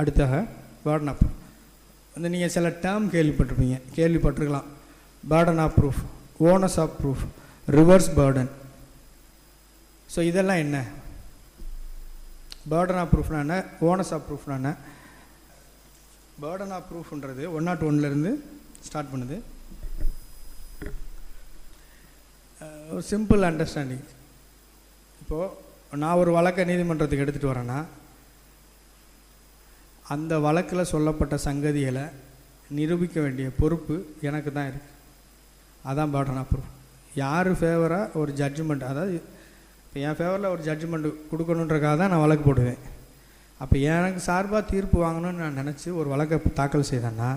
அடுத்தாக burden of proof வந்து நீங்கள் சில டேர்ம் கேள்விப்பட்டிருக்கலாம். Burden of proof, onus of proof, reverse burden. So இதெல்லாம் என்ன? பேர்டன் ஆஃப் ப்ரூஃப்னா என்ன, ஓனஸ் ஆஃப் ப்ரூஃப்னா என்ன? பேர்டன் ஆஃப் ப்ரூஃப்ன்றது 101 ஸ்டார்ட் பண்ணுது. ஒரு சிம்பிள் அண்டர்ஸ்டாண்டிங். இப்போது நான் ஒரு வழக்கை நீதிமன்றத்துக்கு எடுத்துகிட்டு வரேன்னா அந்த வழக்கில் சொல்லப்பட்ட சங்கதிகளை நிரூபிக்க வேண்டிய பொறுப்பு எனக்கு தான் இருக்குது. அதான் பேர்டன் ஆஃப் ப்ரூஃப். யார் ஃபேவராக ஒரு ஜட்ஜ்மெண்ட், அதாவது இப்போ என் ஃபேவரில் ஒரு ஜட்ஜ்மெண்ட் கொடுக்கணுன்றக்காக தான் நான் வழக்கு போடுவேன். அப்போ எனக்கு சார்பாக தீர்ப்பு வாங்கணும்னு நான் நினச்சி ஒரு வழக்கை தாக்கல் செய்தேன்னா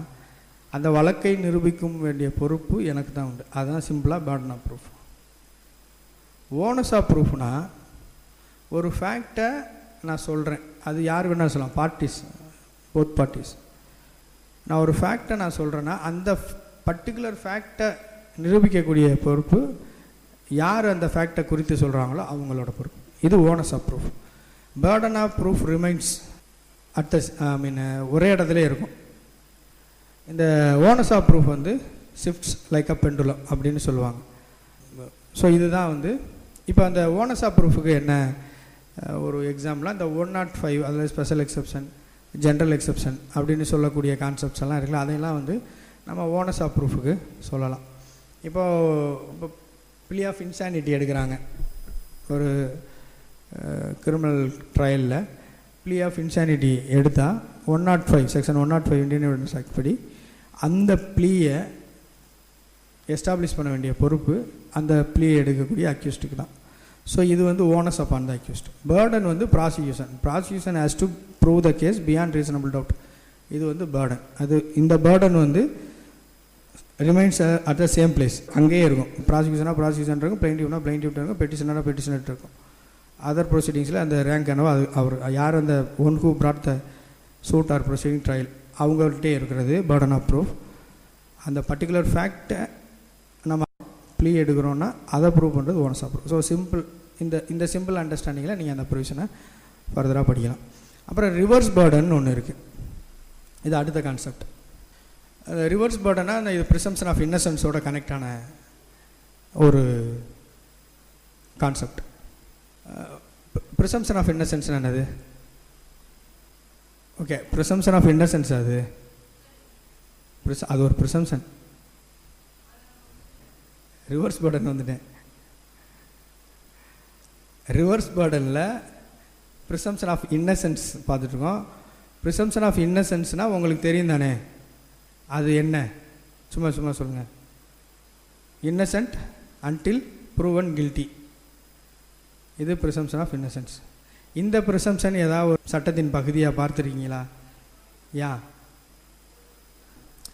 அந்த வழக்கை நிரூபிக்கும் வேண்டிய பொறுப்பு எனக்கு தான் உண்டு. அதுதான் சிம்பிளாக burden of proof. Onus of ப்ரூஃப்னா ஒரு ஃபேக்டை நான் சொல்கிறேன், அது யார் வேணாலும் சொல்லலாம், பார்ட்டிஸ், போத் பார்ட்டிஸ். நான் ஒரு ஃபேக்டை நான் சொல்கிறேன்னா அந்த பர்டிகுலர் ஃபேக்டை நிரூபிக்கக்கூடிய பொறுப்பு யார் அந்த ஃபேக்டை குறித்து சொல்கிறாங்களோ அவங்களோட பொறுப்பு. இது onus of proof. Burden of proof remains at ஒரே இடத்துல இருக்கும். இந்த ஓனஸ் ஆஃப் ப்ரூஃப் வந்து ஷிஃப்ட்ஸ் லைக் அ பெண்டுலம் அப்படின்னு சொல்லுவாங்க. ஸோ இதுதான் வந்து இப்போ அந்த ஓனஸ் ஆஃப் ப்ரூஃபுக்கு என்ன ஒரு எக்ஸாம்பிளாக இந்த 105, அதில் ஸ்பெஷல் எக்ஸெப்ஷன், ஜென்ரல் எக்ஸெப்ஷன் அப்படின்னு சொல்லக்கூடிய கான்செப்ட்ஸ் எல்லாம் இருக்குல்ல, அதையெல்லாம் வந்து நம்ம ஓனஸ் ஆஃப் ப்ரூஃபுக்கு சொல்லலாம். இப்போ ப்ளீ ஆஃப் இன்சானிட்டி எடுக்கிறாங்க ஒரு கிரிமினல் ட்ரையலில். ப்ளீ ஆஃப் இன்சானிட்டி எடுத்தால் 105 செக்ஷன் 105 இந்தியன் எவிடன்ஸ் ஆக்ட் படி அந்த ப்ளீயை எஸ்டாப்ளிஷ் பண்ண வேண்டிய பொறுப்பு அந்த ப்ளீயை எடுக்கக்கூடிய அக்யூஸ்டுக்கு தான். ஸோ இது வந்து onus upon the accused. Burden வந்து prosecution has to prove the case beyond reasonable doubt. இது வந்து பேர்டன். அது இந்த பேர்டன் வந்து remains at the same place, அங்கேயே இருக்கும். ப்ராசிக்யூஷன் இருக்கும், பிளைண்டிவ்னா இருக்கும், பெட்டிஷனர் இருக்கும். அதர் ப்ரொசீடிங்ஸில் அந்த ரேங்க் என்னவோ அது அவர் யார் அந்த one who brought the suit or proceeding trial அவங்கள்ட்டே இருக்கிறது பேர்டன் ஆஃப் ப்ரூஃப். அந்த பர்டிகுலர் ஃபேக்டை நம்ம ப்ளீ எடுக்கிறோன்னா அதை ப்ரூவ் பண்ணுறது onus of proof. So simple இந்த சிம்பிள் அண்டர்ஸ்டாண்டிங்கில் நீங்கள் அந்த ப்ரொவிஷனை ஃபர்தராக படிக்கலாம். அப்புறம் ரிவர்ஸ் பேர்டன் ஒன்று இருக்குது. இது அடுத்த கான்செப்ட். ரிவர்ஸ் பேர்டனா இது ப்ரிசம்ப்ஷன் ஆஃப் இன்னசென்ஸோட கனெக்ட் ஆன ஒரு கான்செப்ட். ப்ரிசம்ப்ஷன் ஆஃப் இன்னசென்ஸ் என்னது? ஓகே, ப்ரிசம்ப்ஷன் ஆஃப் இன்னசென்ஸ் அது ஒரு ப்ரிசம்ப்ஷன். ரிவர்ஸ் பேர்டன் வந்துட்டேன். ரிவர்ஸ் பேர்டனில் ப்ரிசம்ப்ஷன் ஆஃப் இன்னசென்ஸ் பார்த்துட்ருக்கோம். ப்ரிசம்ப்ஷன் ஆஃப் இன்னசென்ஸ்னால் உங்களுக்கு தெரியும் தானே, அது என்ன? சும்மா சொல்லுங்கள். Innocent until proven guilty. இது ப்ரிசம்ப்ஷன் ஆஃப் இன்னசென்ஸ். இந்த ப்ரிசம்ப்ஷன் ஏதாவது ஒரு சட்டத்தின் பகுதியாக பார்த்துருக்கீங்களா?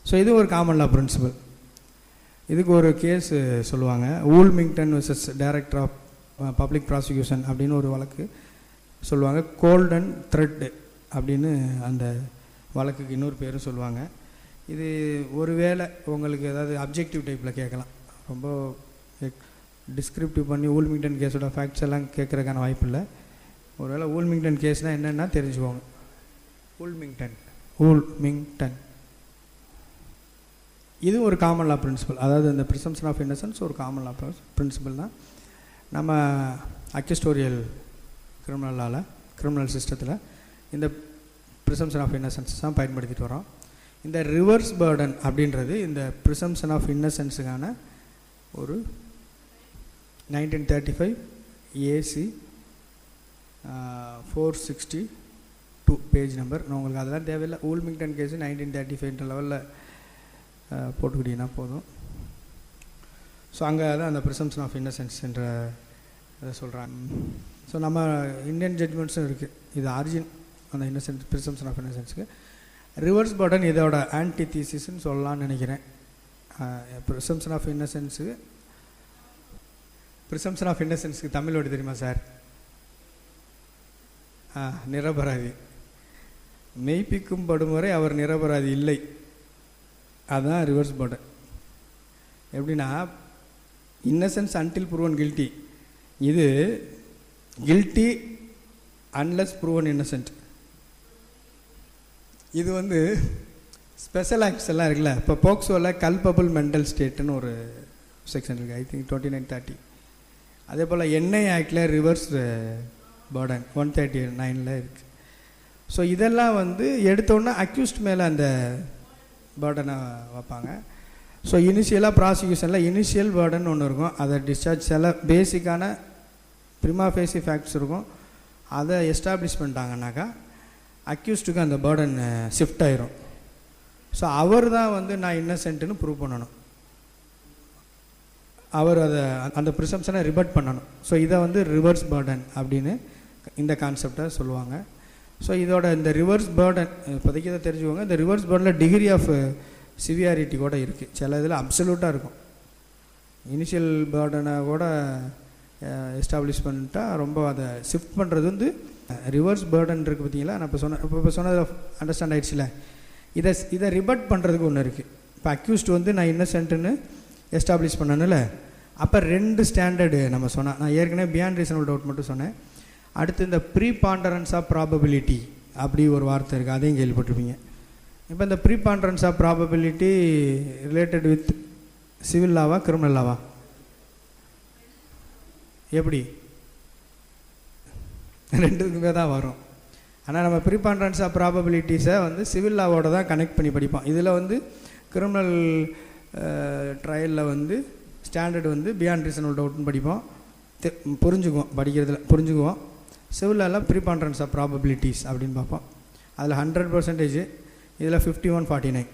ஸோ இது ஒரு காமன் லா பிரின்சிபல். இதுக்கு ஒரு கேஸ் சொல்லுவாங்க, Woolmington versus Director of Public Prosecution அப்படின்னு ஒரு வழக்கு சொல்லுவாங்க. கோல்டன் த்ரெட் அப்படின்னு அந்த வழக்குக்கு இன்னொரு பேரும் சொல்லுவாங்க. இது ஒருவேளை உங்களுக்கு ஏதாவது அப்ஜெக்டிவ் டைப்பில் கேட்கலாம், ரொம்ப டிஸ்கிரிப்டிவ் பண்ணி ஊல்மிங்டன் கேஸோட ஃபேக்ட்ஸ் எல்லாம் கேட்குறதுக்கான வாய்ப்பு இல்லை. ஒருவேளை ஊல்மிங்டன் கேஸ்னால் என்னென்னா தெரிஞ்சுக்கோங்க. ஊல்மிங்டன் இது ஒரு காமன் லா பிரின்சிபல். அதாவது இந்த ப்ரிசம்ப்ஷன் ஆஃப் இன்னசென்ஸ் ஒரு காமன் லா பிரின்சிபல் தான். நம்ம அக்யூஸ்டோரியல் கிரிமினல் சிஸ்டத்தில் இந்த ப்ரிசம்ப்ஷன் ஆஃப் இன்னசென்ஸ் தான் பயன்படுத்திட்டு வரோம். இந்த ரிவர்ஸ் பேர்டன் அப்படின்றது இந்த ப்ரிசம்ப்ஷன் ஆஃப் இன்னசென்ஸுக்கான ஒரு 1935 AC 462 பேஜ் நம்பர். நான் உங்களுக்கு அதெல்லாம் தேவையில்லை. ஊல்மிங்டன் கேஸு 1935 லெவலில் போட்டுக்கிட்டீங்கன்னா போதும். ஸோ அங்கே தான் அந்த ப்ரிசம்ப்ஷன் ஆஃப் இன்னசென்ஸ் என்ற இதை சொல்கிறாங்க. ஸோ நம்ம இந்தியன் ஜட்ஜ்மெண்ட்ஸும் இருக்குது. இது ஆரிஜின் அந்த இன்னசென்ஸ் ப்ரிசம்ப்ஷன் ஆஃப் இன்னசென்ஸுக்கு. ரிவர்ஸ் பேர்டன் இதோட ஆன்டிதீசிஸ்ன்னு சொல்லலாம்னு நினைக்கிறேன். ப்ரிசம்ப்ஷன் ஆஃப் இன்னசென்ஸுக்கு தமிழ் வேர்டு தெரியுமா சார்? நிரபராதி. மெய்ப்பிக்கும் படுமுறை அவர் நிரபராதி இல்லை. அதுதான் ரிவர்ஸ் பேர்டன். எப்படின்னா இன்னசென்ஸ் அன்டில் ப்ரூவன் கில்ட்டி. இது கில்ட்டி அன்லெஸ் ப்ரூவன் இன்னசென்ட். இது வந்து ஸ்பெஷல் ஆக்ட்ஸ் எல்லாம் இருக்குல்ல. இப்போ போக்சோவில் கல்பபிள் மென்டல் ஸ்டேட்டுன்னு ஒரு செக்ஷன் இருக்குது, ஐ திங்க் 2930. அதே போல் என்ஐ ஆக்டில் ரிவர்ஸ் பர்டன் 139 இருக்குது. ஸோ இதெல்லாம் வந்து எடுத்தோன்னா அக்யூஸ்ட் மேலே அந்த பர்டனை வைப்பாங்க. ஸோ இனிஷியலாக ப்ராசிக்யூஷனில் இனிஷியல் பர்டன் ஒன்று இருக்கும், அதை டிஸ்சார்ஜ் சில பேசிக்கான ப்ரிமா ஃபேசி ஃபேக்ட்ஸ் இருக்கும், அதை எஸ்டாப்ளிஷ் பண்ணிட்டாங்கன்னாக்கா அக்யூஸ்டுக்கு அந்த பர்டன் ஷிஃப்ட் ஆயிரும். ஸோ அவர் தான் வந்து நான் இன்னசென்ட்டுன்னு ப்ரூவ் பண்ணணும், அவர் அதை அந்த ப்ரிசம்ஷனை ரிபட் பண்ணணும். ஸோ இதை வந்து ரிவர்ஸ் பர்டன் அப்படின்னு இந்த கான்செப்டை சொல்லுவாங்க. ஸோ இதோட இந்த ரிவர்ஸ் பர்டன் இப்போதைக்கு இதை தெரிஞ்சுக்கோங்க. இந்த ரிவர்ஸ் பர்டனில் டிகிரி ஆஃப் சிவியாரிட்டி கூட இருக்குது. சில இதில் அப்சல்யூட்டாக இருக்கும். இனிஷியல் பர்டனை கூட எஸ்டாப்ளிஷ் பண்ணிட்டா ரொம்ப அதை ஷிஃப்ட் பண்ணுறது வந்து ரிவர்ஸ் பர்டன் இருக்குது. பார்த்தீங்களா, நான் இப்போ சொன்னது அண்டர்ஸ்டாண்ட் ஆகிடுச்சுல. இதை ரிபட் பண்ணுறதுக்கு ஒன்று இருக்குது. இப்போ அக்யூஸ்ட் வந்து நான் இன்னசென்ட்டுன்னு எஸ்டாப்ளிஷ் பண்ணணும்ல, அப்போ 2 ஸ்டாண்டர்டு நம்ம சொன்னேன். நான் ஏற்கனவே பியாண்ட் ரீசனபிள் டவுட் மட்டும் சொன்னேன். அடுத்து இந்த ப்ரீபாண்டரன்ஸ் ஆஃப் ப்ராபபிலிட்டி அப்படி ஒரு வார்த்தை இருக்குது, அதையும் கேள்விப்பட்டிருப்பீங்க. இப்போ இந்த preponderance of probability related with civil லாவா கிரிமினல் லாவா? எப்படி? ரெண்டுக்குமே தான் வரும். ஆனால் நம்ம ப்ரீபாண்டரன்ஸ் ஆஃப் ப்ராபபிலிட்டிஸை வந்து சிவில் லாவோட தான் கனெக்ட் பண்ணி படிப்போம். இதில் வந்து கிரிமினல் ட்ரையலில் வந்து ஸ்டாண்டர்டு வந்து பியாண்ட் ரீசனபிள் டவுட்னு படிப்போம், புரிஞ்சுக்குவோம், படிக்கிறதுல புரிஞ்சுக்குவோம். சிவிலெல்லாம் ப்ரீபாண்டரன்ஸ் ஆஃப் ப்ராபபிலிட்டிஸ் அப்படின்னு பார்ப்போம். அதில் 100%, இதில் 51-49.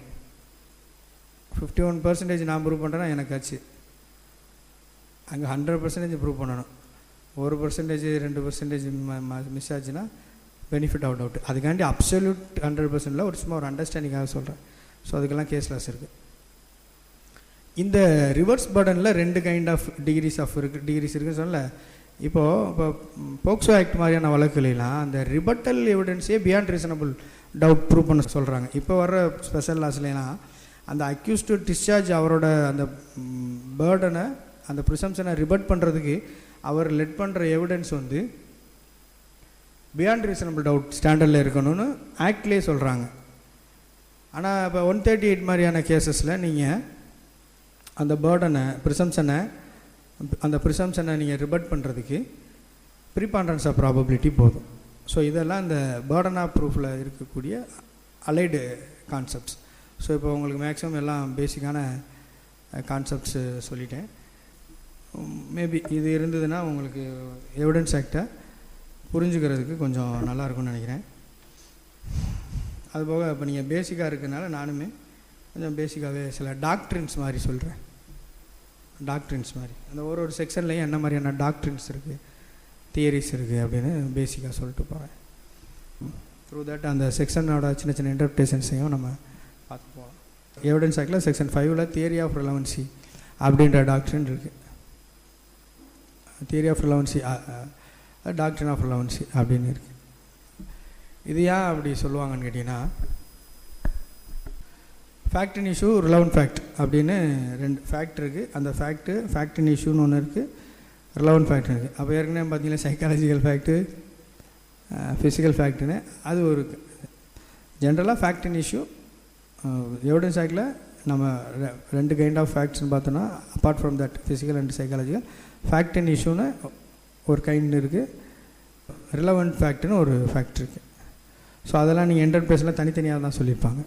51% நான் ப்ரூவ் பண்ணுறேன்னா எனக்கு ஆச்சு. அங்கே 100% ப்ரூவ் பண்ணணும். 1%, 2% மிஸ் ஆச்சுன்னா பெனிஃபிட் அவுட் அவுட். அதுக்காண்டி அப்சல்யூட் 100%ல ஒரு சும்மா ஒரு அண்டர்ஸ்டாண்டிங்காக சொல்கிறேன். ஸோ அதுக்கெல்லாம் கேஸ்லெஸ் இருக்குது. இந்த ரிவர்ஸ் பர்டனில் 2 கைண்ட் ஆஃப் டிகிரிஸ் இருக்குதுன்னு சொல்லல. இப்போ போக்சோ ஆக்ட் மாதிரியான வழக்குலாம் அந்த ரிபட்டல் எவிடன்ஸே பியாண்ட் ரீசனபிள் டவுட் ப்ரூவ் பண்ண சொல்கிறாங்க. இப்போ வர்ற ஸ்பெஷல் லாஸ்லாம் அந்த அக்யூஸ்டு டிஸ்சார்ஜ் அவரோட அந்த பேர்டனை அந்த ப்ரிசம்ஷனை ரிபட் பண்ணுறதுக்கு அவர் லெட் பண்ணுற எவிடன்ஸ் வந்து பியாண்ட் ரீசனபிள் டவுட் ஸ்டாண்டர்டில் இருக்கணும்னு ஆக்ட்லேயே சொல்கிறாங்க. ஆனால் இப்போ 138 மாதிரியான கேசஸில் நீங்கள் அந்த பேர்டனை அந்த ப்ரிசம்ஷனை நீங்கள் ரிபட் பண்ணுறதுக்கு ப்ரீபாண்டரன்ஸ் ஆஃப் ப்ராபபிலிட்டி போதும். ஸோ இதெல்லாம் இந்த பேர்டன் ஆஃப் ப்ரூஃபில் இருக்கக்கூடிய அலைடு கான்செப்ட்ஸ். ஸோ இப்போ உங்களுக்கு மேக்ஸிமம் எல்லாம் பேசிக்கான கான்செப்ட்ஸு சொல்லிட்டேன். மேபி இது இருந்ததுன்னா உங்களுக்கு எவிடன்ஸ் ஆக்டை புரிஞ்சுக்கிறதுக்கு கொஞ்சம் நல்லாயிருக்கும்னு நினைக்கிறேன். அதுபோக இப்போ நீங்கள் பேசிக்காக இருக்கிறதுனால நானுமே கொஞ்சம் பேசிக்காகவே சில டாக்ட்ரின்ஸ் மாதிரி சொல்கிறேன். டாக்ட்ரின்ஸ் மாதிரி அந்த ஒரு செக்ஷன்லேயும் என்ன மாதிரியான டாக்ட்ரின்ஸ் இருக்குது, தியரிஸ் இருக்குது அப்படின்னு பேசிக்காக சொல்லிட்டு போகிறேன். த்ரூ தட் அந்த செக்ஷனோட சின்ன சின்ன இன்டர்பிரேஷன்ஸையும் நம்ம பார்த்து போகலாம். எவிடன்ஸ் ஆக்டில் செக்ஷன் 5ல் தியரி ஆஃப் ரிலவன்சி அப்படின்ற டாக்ட்ரின் இருக்குது. தியரி ஆஃப் ரிலவன்சி, டாக்ட்ரின் ஆஃப் ரிலவன்சி அப்படின்னு இருக்குது. இது ஏன் அப்படி சொல்லுவாங்கன்னு கேட்டிங்கன்னா, fact in issue, relevant fact அப்படின்னு 2 ஃபேக்ட் இருக்குது. அந்த ஃபேக்ட் இன் இஷ்யூன்னு ஒன்று இருக்குது, ரிலவன்ட் ஃபேக்ட் இருக்குது. அப்போ ஏற்கனவே பார்த்தீங்கன்னா சைக்காலஜிக்கல் ஃபேக்ட்டு, ஃபிசிக்கல் ஃபேக்ட்டுன்னு அது ஒரு ஜென்ரலாக ஃபேக்ட் இன் இஷ்யூ. எவிடன்ஸ் ஆக்டில் நம்ம 2 கைண்ட் ஆஃப் ஃபேக்ட்ஸ்னு பார்த்தோன்னா, apart from that physical and psychological, fact in இஷ்யூன்னு ஒரு கைண்ட் இருக்குது, ரிலவன்ட் ஃபேக்ட்னு ஒரு ஃபேக்ட் இருக்குது. ஸோ அதெல்லாம் நீங்கள் இன்டர்பிரேஷனில் தனித்தனியாக தான் சொல்லியிருப்பாங்க.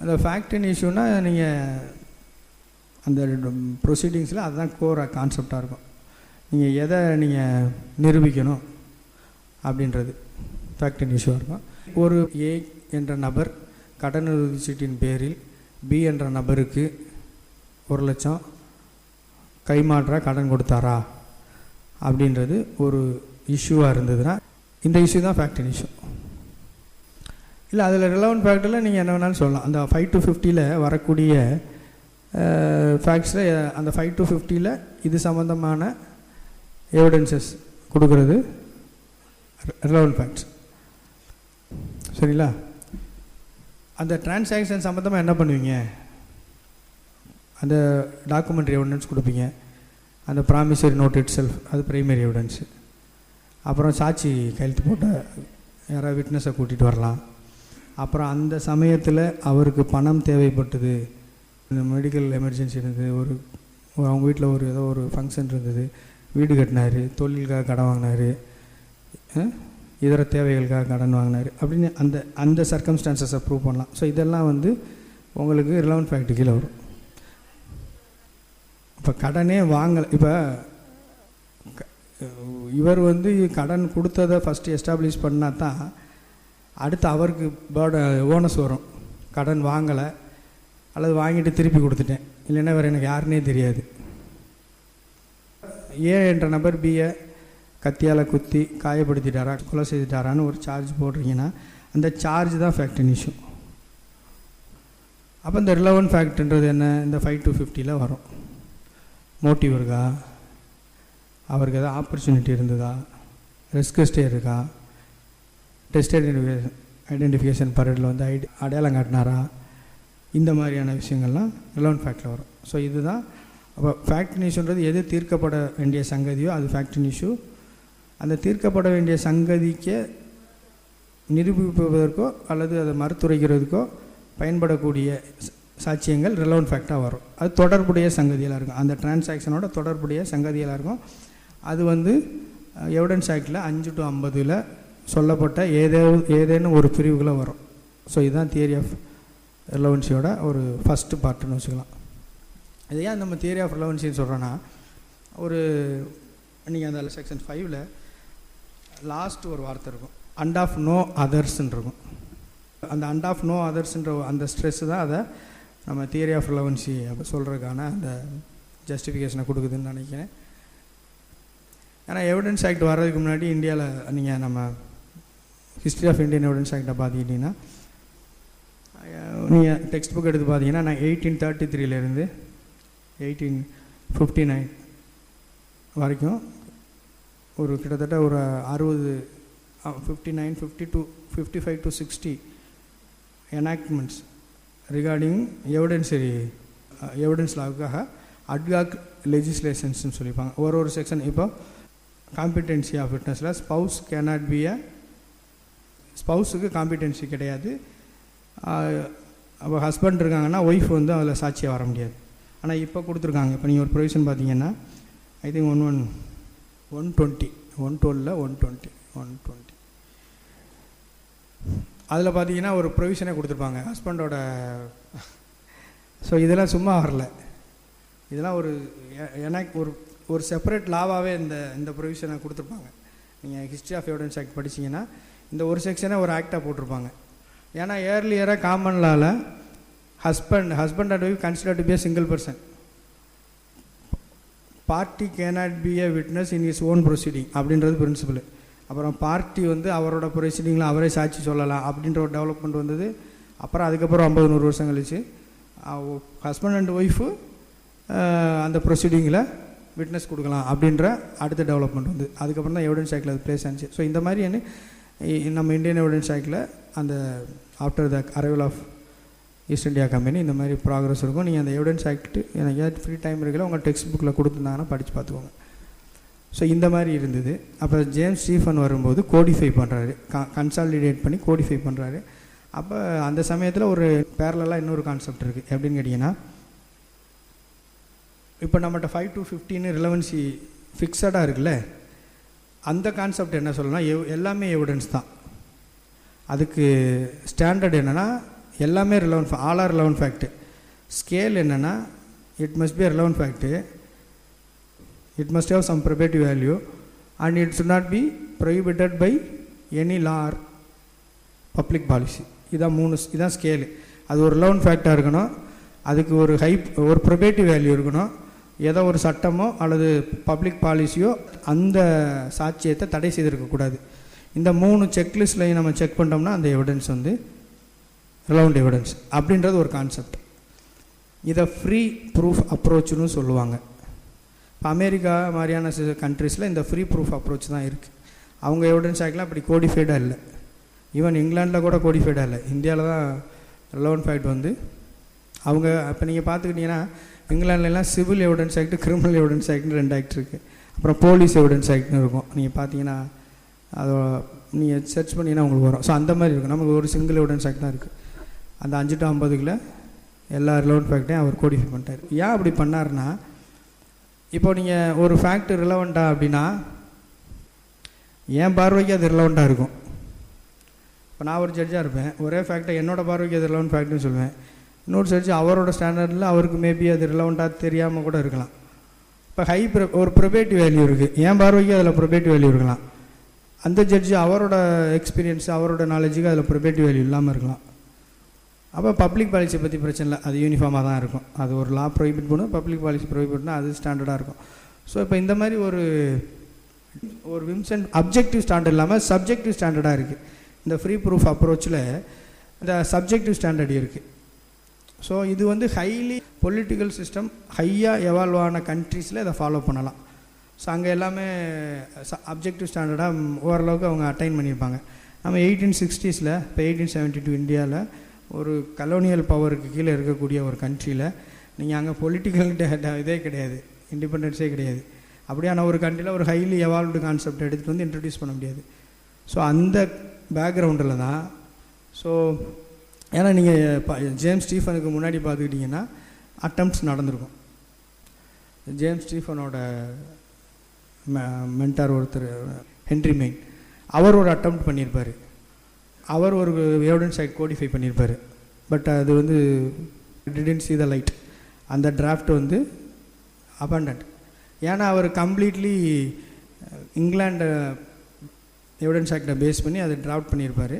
அந்த ஃபேக்ட் இன் இஷ்யூனா நீங்கள் அந்த ப்ரொசீடிங்ஸில் அதுதான் கோர் கான்செப்டாக இருக்கும். நீங்கள் எதை நீங்கள் நிரூபிக்கணும் அப்படின்றது ஃபேக்ட் இன் இஷ்யூவாக இருக்கும். ஒரு ஏ என்ற நபர் கடனுதவி சீட்டின் பேரில் பி என்ற நபருக்கு 1 லட்சம் கைமாற்ற கடன் கொடுத்தாரா அப்படின்றது ஒரு இஷ்யூவாக இருந்ததுன்னா இந்த இஷ்யூ தான் ஃபேக்ட் இன் இஷ்யூ. இல்லை அதில் ரிலவன்ட் ஃபேக்டில் நீங்கள் என்ன வேணாலும் சொல்லலாம். அந்த 5 to 50 வரக்கூடிய ஃபேக்ட்ஸில் அந்த 5 to 50 இது சம்மந்தமான எவிடன்சஸ் கொடுக்கறது ரிலவன்ட் ஃபேக்ட்ஸ். சரிங்களா? அந்த டிரான்சாக்ஷன் சம்மந்தமாக என்ன பண்ணுவீங்க? அந்த டாக்குமெண்ட்ரி எவிடன்ஸ் கொடுப்பீங்க. அந்த ப்ராமிசரி நோட் இட் செல்ஃப் அது ப்ரைமரி எவிடன்ஸு. அப்புறம் சாட்சி கையெழுத்து போட்ட யாராவது விட்னஸை கூட்டிகிட்டு வரலாம். அப்புறம் அந்த சமயத்தில் அவருக்கு பணம் தேவைப்பட்டது, இந்த மெடிக்கல் எமர்ஜென்சி இருந்தது, அவங்க வீட்டில் ஏதோ ஒரு ஃபங்க்ஷன் இருந்தது, வீடு கட்டினார், தொழிலுக்காக கடன் வாங்கினார், இதர தேவைகளுக்காக கடன் வாங்கினார் அப்படின்னு அந்த சர்க்கம்ஸ்டான்சஸை ப்ரூவ் பண்ணலாம். ஸோ இதெல்லாம் உங்களுக்கு ரிலவன்ட் ஃபேக்ட் கீழே வரும். இப்போ கடனே வாங்கலை, இப்போ இவர் கடன் கொடுத்ததை ஃபஸ்ட்டு எஸ்டாப்ளிஷ் பண்ணால் தான் அடுத்து அவருக்கு போனஸ் வரும். கடன் வாங்கலை அல்லது வாங்கிட்டு திருப்பி கொடுத்துட்டேன், இல்லைன்னா வேறு எனக்கு யாருன்னே தெரியாது. ஏ என்ற நபர் பியை கத்தியால் குத்தி காயப்படுத்திட்டாரா, கொலை செய்துட்டாரான்னு ஒரு சார்ஜ் போடுறீங்கன்னா அந்த சார்ஜ் தான் ஃபேக்ட் இஷ்யூ. அப்போ இந்த ரிலவன்ட் ஃபேக்ட்ன்றது என்ன, இந்த 5 to 50 வரும். மோட்டிவ் இருக்கா, அவருக்கு எதாவது ஆப்பர்ச்சுனிட்டி இருந்ததா, ரிஸ்க் ஸ்டே இருக்கா, டெஸ்ட் ஐடென்டிஃபிகேஷன் பரேடில் அடையாளம் காட்டினாரா, இந்த மாதிரியான விஷயங்கள்லாம் ரிலவன்ட் ஃபேக்டில் வரும். ஸோ இதுதான் அப்போ ஃபேக்ட் இஷ்யூன்றது எது தீர்க்கப்பட வேண்டிய சங்கதியோ அது ஃபேக்ட் இஷ்யூ. அந்த தீர்க்கப்பட வேண்டிய சங்கதிக்கு நிரூபிப்பதற்கோ அல்லது அதை மறுத்துரைக்கிறதுக்கோ பயன்படக்கூடிய சாட்சியங்கள் ரிலவன்ட் ஃபேக்டாக வரும். அது தொடர்புடைய சங்கதியெல்லாம் இருக்கும், அந்த டிரான்சாக்ஷனோட தொடர்புடைய சங்கதியெல்லாம் இருக்கும். அது எவிடன்ஸ் ஆக்டில் 5 to 50 சொல்லப்பட்ட ஏதேனும் ஒரு பிரிவுகளை வரும். ஸோ இதுதான் தியரி ஆஃப் ரிலவன்சியோட ஒரு ஃபஸ்ட்டு பார்ட்டுன்னு வச்சுக்கலாம். இது ஏன் நம்ம தியரி ஆஃப் ரிலவன்சின்னு சொல்கிறோன்னா, நீங்கள் அந்த செக்ஷன் 5 லாஸ்ட் ஒரு வார்த்தை இருக்கும், அண்ட் ஆஃப் நோ அதர்ஸ்ன்னு இருக்கும். அந்த அண்ட் ஆஃப் நோ அதர்ஸ்ன்ற அந்த ஸ்ட்ரெஸ்ஸு தான் அதை நம்ம தியரி ஆஃப் ரிலவன்சி சொல்கிறதுக்கான அந்த ஜஸ்டிஃபிகேஷனை கொடுக்குதுன்னு நினைக்கிறேன். ஏன்னா எவிடன்ஸ் ஆக்ட் வர்றதுக்கு முன்னாடி இந்தியாவில் நீங்கள் நம்ம ஹிஸ்ட்ரி ஆஃப் இந்தியன் எவிடன்ஸ் ஆக்டை பார்த்துக்கிட்டிங்கன்னா, நீங்கள் டெக்ஸ்ட் புக் எடுத்து பார்த்தீங்கன்னா நான் 1833 1859 வரைக்கும் கிட்டத்தட்ட ஒரு 60 59 52 55 to 60 எனாக்ட்மெண்ட்ஸ் ரிகார்டிங் எவிடன்ஸ் லாவுக்காக அட்காக் லெஜிஸ்லேஷன்ஸ்னு சொல்லியிருப்பாங்க. ஒரு செக்ஷன் இப்போ காம்பிடென்சி ஆஃப் விட்னஸில் ஸ்பவுஸுக்கு காம்பிடென்சி கிடையாது. அப்போ ஹஸ்பண்ட் இருக்காங்கன்னா ஒய்ஃப் அதில் சாட்சியாக வர முடியாது. ஆனால் இப்போ கொடுத்துருக்காங்க. இப்போ நீங்கள் ஒரு ப்ரொவிஷன் பார்த்தீங்கன்னா ஐ திங்க் 120 120 அதில் பார்த்தீங்கன்னா ஒரு ப்ரொவிஷனே கொடுத்துருப்பாங்க ஹஸ்பண்டோட. ஸோ இதெல்லாம் சும்மா வரல, இதெல்லாம் ஒரு செப்பரேட் லாவாகவே இந்த ப்ரொவிஷனை கொடுத்துருப்பாங்க. நீங்கள் ஹிஸ்ட்ரி ஆஃப் எவிடன்ஸ் ஆக்ட் படிச்சிங்கன்னா இந்த ஒரு செக்ஷனை ஒரு ஆக்டாக போட்டிருப்பாங்க. ஏன்னா ஏர்லியராக காமன் லாவில் husband and wife considered to be a single person. Party cannot be a witness in his own proceeding அப்படின்றது பிரின்சிபல். அப்புறம் பார்ட்டி அவரோட ப்ரொசீடிங்கில் அவரே சாட்சி சொல்லலாம் அப்படின்ற ஒரு டெவலப்மெண்ட் வந்தது. அப்புறம் அதுக்கப்புறம் 50-100 வருஷம் கழிச்சு ஹஸ்பண்ட் அண்ட் ஒய்ஃபு அந்த ப்ரொசீடிங்கில் விட்னஸ் கொடுக்கலாம் அப்படின்ற அடுத்த டெவலப்மெண்ட் வந்து அதுக்கப்புறம் தான் எவிடன்ஸ் ஆக்டில் அது பிளேஸ் ஆனிச்சு. ஸோ இந்த மாதிரி நம்ம இந்தியன் எவிடன்ஸ் ஆக்டில் அந்த after the arrival of East India Company இந்த மாதிரி ப்ராக்ரஸ் இருக்கும். நீங்கள் அந்த எவிடன்ஸ் ஆக்ட் எனக்கு ஏதாவது ஃப்ரீ டைம் இருக்கல உங்கள் டெக்ஸ்ட் புக்கில் கொடுத்துருந்தாங்கன்னா படித்து பார்த்துக்கோங்க. ஸோ இந்த மாதிரி இருந்தது. அப்புறம் ஜேம்ஸ் ஸ்டீஃபன் வரும்போது கோடிஃபை பண்ணுறாரு, கன்சாலிடேட் பண்ணி கோடிஃபை பண்ணுறாரு. அப்போ அந்த சமயத்தில் ஒரு பேரலாக இன்னொரு கான்செப்ட் இருக்குது. எப்படின்னு கேட்டிங்கன்னா, இப்போ நம்மகிட்ட 5 to 15 ரிலவன்சி ஃபிக்ஸடாக இருக்குல்ல, அந்த கான்செப்ட் என்ன சொல்லணும்னா எல்லாமே எவிடன்ஸ் தான். அதுக்கு ஸ்டாண்டர்ட் என்னென்னா எல்லாமே relevant, all are relevant fact. Scale என்னென்னா it must be a relevant fact, it must have some probative value and it should not be prohibited by any law or public policy. இதான் scale. அது ஒரு relevant ஃபேக்டாக இருக்கணும், அதுக்கு ஒரு ப்ரொபேட்டிவ் value இருக்கணும், ஏதோ ஒரு சட்டமோ அல்லது பப்ளிக் பாலிசியோ அந்த சாட்சியத்தை தடை செய்திருக்கக்கூடாது. இந்த 3 செக்லிஸ்ட்லையும் நம்ம செக் பண்ணிட்டோம்னா அந்த எவிடன்ஸ் ரிலவன்ட் எவிடன்ஸ் அப்படின்றது ஒரு கான்செப்ட். இதை ஃப்ரீ ப்ரூஃப் அப்ரோச்சுன்னு சொல்லுவாங்க. இப்போ அமெரிக்கா மாதிரியான கண்ட்ரீஸில் இந்த ஃப்ரீ ப்ரூஃப் அப்ரோச் தான் இருக்குது. அவங்க எவிடன்ஸ் ஆக்ட்லாம் அப்படி கோடிஃபைடாக இல்லை. ஈவன் இங்கிலாண்டில் கூட கோடிஃபைடாக இல்லை. இந்தியாவில் தான் ரிலவன்ட் ஃபேக்ட் அவங்க இப்போ நீங்கள் பார்த்துக்கிட்டிங்கன்னா இங்கிலாந்துலாம் civil evidence act, criminal evidence ஆக்ட்னு 2 ஆக்ட் இருக்குது. அப்புறம் போலீஸ் எவிடன்ஸ் ஆக்ட்னு இருக்கும். நீங்கள் பார்த்தீங்கன்னா அது நீங்கள் சர்ச் பண்ணிங்கன்னா உங்களுக்கு வரும். ஸோ அந்த மாதிரி இருக்கும். நமக்கு ஒரு சிங்கிள் எவிடன்ஸ் ஆக்ட் தான் இருக்குது. அந்த 5 to 50 எல்லா ரிலவெண்ட் ஃபேக்டையும் அவர் கோடிஃபை பண்ணிட்டார். ஏன் அப்படி பண்ணார்னா, இப்போ நீங்கள் ஒரு ஃபேக்ட் ரிலவெண்ட்டா அப்படின்னா என் பார்வைக்கு அது ரிலவெண்ட்டாக இருக்கும். இப்போ நான் ஒரு ஜட்ஜாக இருப்பேன், ஒரே ஃபேக்டை என்னோடய பார்வைக்கு அது ரிலவெண்ட் ஃபேக்ட்னு சொல்லுவேன். இன்னொரு ஜட்ஜ் அவரோட ஸ்டாண்டர்டில் அவருக்கு மேபி அது ரிலவெண்ட்டாக தெரியாமல் கூட இருக்கலாம். இப்போ ஒரு ப்ரொபேட்டிவ் வேல்யூ இருக்குது, என் பார்வைக்கு அதில் ப்ரொபேட்டிவ் வேல்யூ இருக்கலாம். அந்த ஜட்ஜு அவரோட எக்ஸ்பீரியன்ஸ் அவரோட நாலேஜுக்கு அதில் ப்ரொபேட்டிவ் வேல்யூ இல்லாமல் இருக்கலாம். அப்போ பப்ளிக் பாலிசியை பற்றி பிரச்சனை இல்லை, அது யூனிஃபார்மாக தான் இருக்கும். அது ஒரு லா ப்ரொஹிபிட் பண்ணும், பப்ளிக் பாலிசி ப்ரொஹிபிட் பண்ணால் அது ஸ்டாண்டர்டாக இருக்கும். ஸோ இப்போ இந்த மாதிரி ஒரு விம்சன் அப்ஜெக்டிவ் ஸ்டாண்டர்ட் இல்லாமல் சப்ஜெக்டிவ் ஸ்டாண்டர்டாக இருக்குது. இந்த ஃப்ரீ ப்ரூஃப் அப்ரோச்சில் இந்த சப்ஜெக்டிவ் ஸ்டாண்டர்ட் இருக்குது. ஸோ இது வந்து ஹைலி பொலிட்டிக்கல் சிஸ்டம் ஹையாக எவால்வ் ஆன கண்ட்ரீஸில் இதை ஃபாலோ பண்ணலாம். ஸோ அங்கே எல்லாமே அப்ஜெக்டிவ் ஸ்டாண்டர்டாக ஓரளவுக்கு அவங்க அட்டைன் பண்ணியிருப்பாங்க. நம்ம 1860s இப்போ 1872 இந்தியாவில் ஒரு கலோனியல் பவருக்கு கீழே இருக்கக்கூடிய ஒரு கண்ட்ரியில் நீங்கள் அங்கே பொலிட்டிக்கல் இதே கிடையாது, இண்டிபெண்டன்ஸே கிடையாது. அப்படியான ஒரு கண்ட்ரியில் ஒரு ஹைலி எவால்வ்டு கான்செப்ட் எடுத்துகிட்டு வந்து இன்ட்ரடியூஸ் பண்ண முடியாது. ஸோ அந்த பேக்ரவுண்டில் தான். ஸோ ஏன்னா நீங்கள் ஜேம்ஸ் ஸ்டீஃபனுக்கு முன்னாடி பார்த்துக்கிட்டிங்கன்னா அட்டம்ப்ட்ஸ் நடந்திருக்கும். ஜேம்ஸ் ஸ்டீஃபனோட மென்டார் ஒருத்தர் ஹென்ரி மெயின், அவர் ஒரு அட்டெம்ப்ட் பண்ணியிருப்பார். அவர் ஒரு எவிடன்ஸ் ஆக்ட் கோடிஃபை பண்ணியிருப்பார். பட் அது வந்து டிடன்ட் see the light. அந்த டிராஃப்ட் வந்து அபண்டன்ட். ஏன்னா அவர் கம்ப்ளீட்லி இங்கிலாண்டு எவிடன்ஸ் ஆக்டை பேஸ் பண்ணி அதை டிராஃப்ட் பண்ணியிருப்பார்.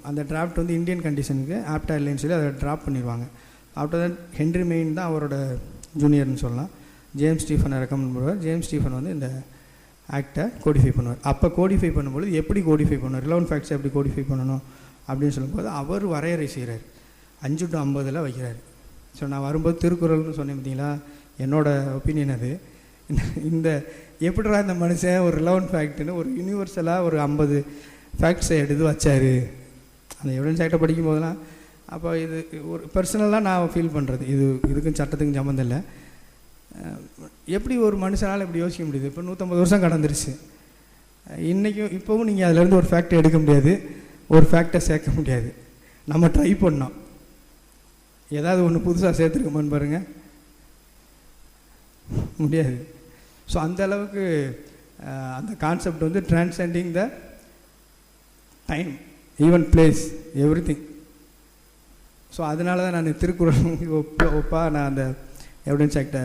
அந்த டிராஃப்ட் வந்து இந்தியன் கண்டிஷனுக்கு ஆப்டாக இல்லைன்னு சொல்லி அதை ட்ராப் பண்ணிடுவாங்க. ஆஃப்டர் தட் ஹென்ரி மெயின் தான் அவரோட ஜூனியர்னு சொல்லலாம். ஜேம்ஸ் ஸ்டீஃபனை ரெக்கமெண்ட் பண்ணுவார். ஜேம்ஸ் ஸ்டீஃபன் வந்து இந்த ஆக்டை கோடிஃபை பண்ணுவார். அப்போ கோடிஃபை பண்ணும்போது எப்படி கோடிஃபை பண்ணுவார், ரிலவெண்ட் ஃபேக்ட்ஸை எப்படி கோடிஃபை பண்ணணும் அப்படின்னு சொல்லும்போது அவர் வரையறை செய்கிறார். 5 to 50 வைக்கிறார். ஸோ நான் வரும்போது திருக்குறள்னு சொன்னேன் பார்த்தீங்களா, என்னோடய ஒப்பீனியன் அது. இந்த எப்படிடா இந்த மனுஷன் ஒரு ரிலவெண்ட் ஃபேக்ட்னு ஒரு யூனிவர்சலாக ஒரு 50 ஃபேக்ட்ஸை எடுத்து வச்சார். அந்த எவிடன்ஸ் ஆக்டை படிக்கும் போதெல்லாம் அப்போ இது ஒரு பர்சனலாக நான் ஃபீல் பண்ணுறது, இதுக்கும் சட்டத்துக்கும் சம்மந்தம் இல்லை. எப்படி ஒரு மனுஷனால் இப்படி யோசிக்க முடியுது? இப்போ 150 வருஷம் கடந்துருச்சு. இன்றைக்கும் இப்போவும் நீங்கள் அதிலேருந்து ஒரு ஃபேக்டை எடுக்க முடியாது, ஒரு ஃபேக்டை சேர்க்க முடியாது. நம்ம ட்ரை பண்ணோம், ஏதாவது ஒன்று புதுசாக சேர்த்துருக்கோமான்னு பாருங்கள், முடியாது. ஸோ அந்த அளவுக்கு அந்த கான்செப்ட் வந்து transcending the time, even place, every thing. So அதனால தான் நான் திருக்குறள் ஒப்பா நான் அந்த எவிடன்ஸ் ஆக்டை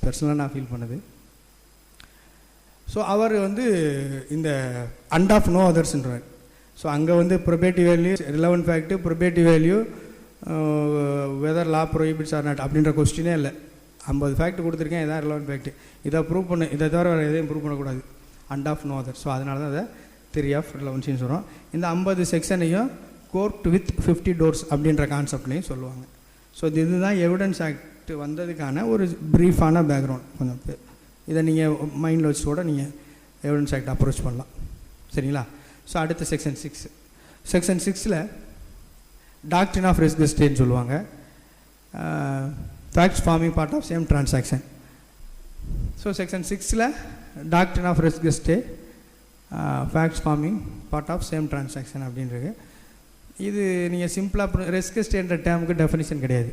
பர்சனலாக நான் ஃபீல் பண்ணது. ஸோ அவர் வந்து இந்த அண்ட் ஆஃப் நோ அதர்ஸ்ன்றார். ஸோ அங்கே வந்து probative value, relevant fact, probative value, whether law prohibits or not அப்படின்ற கொஸ்டினே இல்லை. 50 ஃபேக்ட் கொடுத்துருக்கேன், இதான் ரிலவெண்ட் ஃபேக்ட்டு, இதை ப்ரூவ் பண்ணு, இதை தவிர வேறு எதையும் ப்ரூவ் பண்ணக்கூடாது, and of no other. So அதனால தான் அதை தியரி ஆஃப் ரிலவென்ஸ்னு சொல்கிறோம். இந்த 50 செக்ஷனையும் கோர்ட் வித் 50 doors அப்படின்ற கான்செப்ட்லையும் சொல்லுவாங்க. ஸோ இதுதான் எவிடன்ஸ் ஆக்ட் வந்ததுக்கான ஒரு ப்ரீஃபான பேக்ரவுண்ட். கொஞ்சம் இதை நீங்கள் மைண்டில் வச்சு கூட நீங்கள் எவிடன்ஸ் ஆக்ட் அப்ரோச் பண்ணலாம். சரிங்களா? ஸோ அடுத்த செக்ஷன் 6. செக்ஷன் 6ல் டாக்ட்ரின் ஆஃப் ரிஸ்க் ஸ்டேன்னு சொல்லுவாங்க. Facts forming part of same transaction. So section 6ல் doctrine of res gestae, facts forming part of same transaction அப்படின்றது. இது நீங்கள் சிம்பிளாக ரிஸ்க் ஸ்டேன்ற டேமுக்கு டெஃபினிஷன் கிடையாது.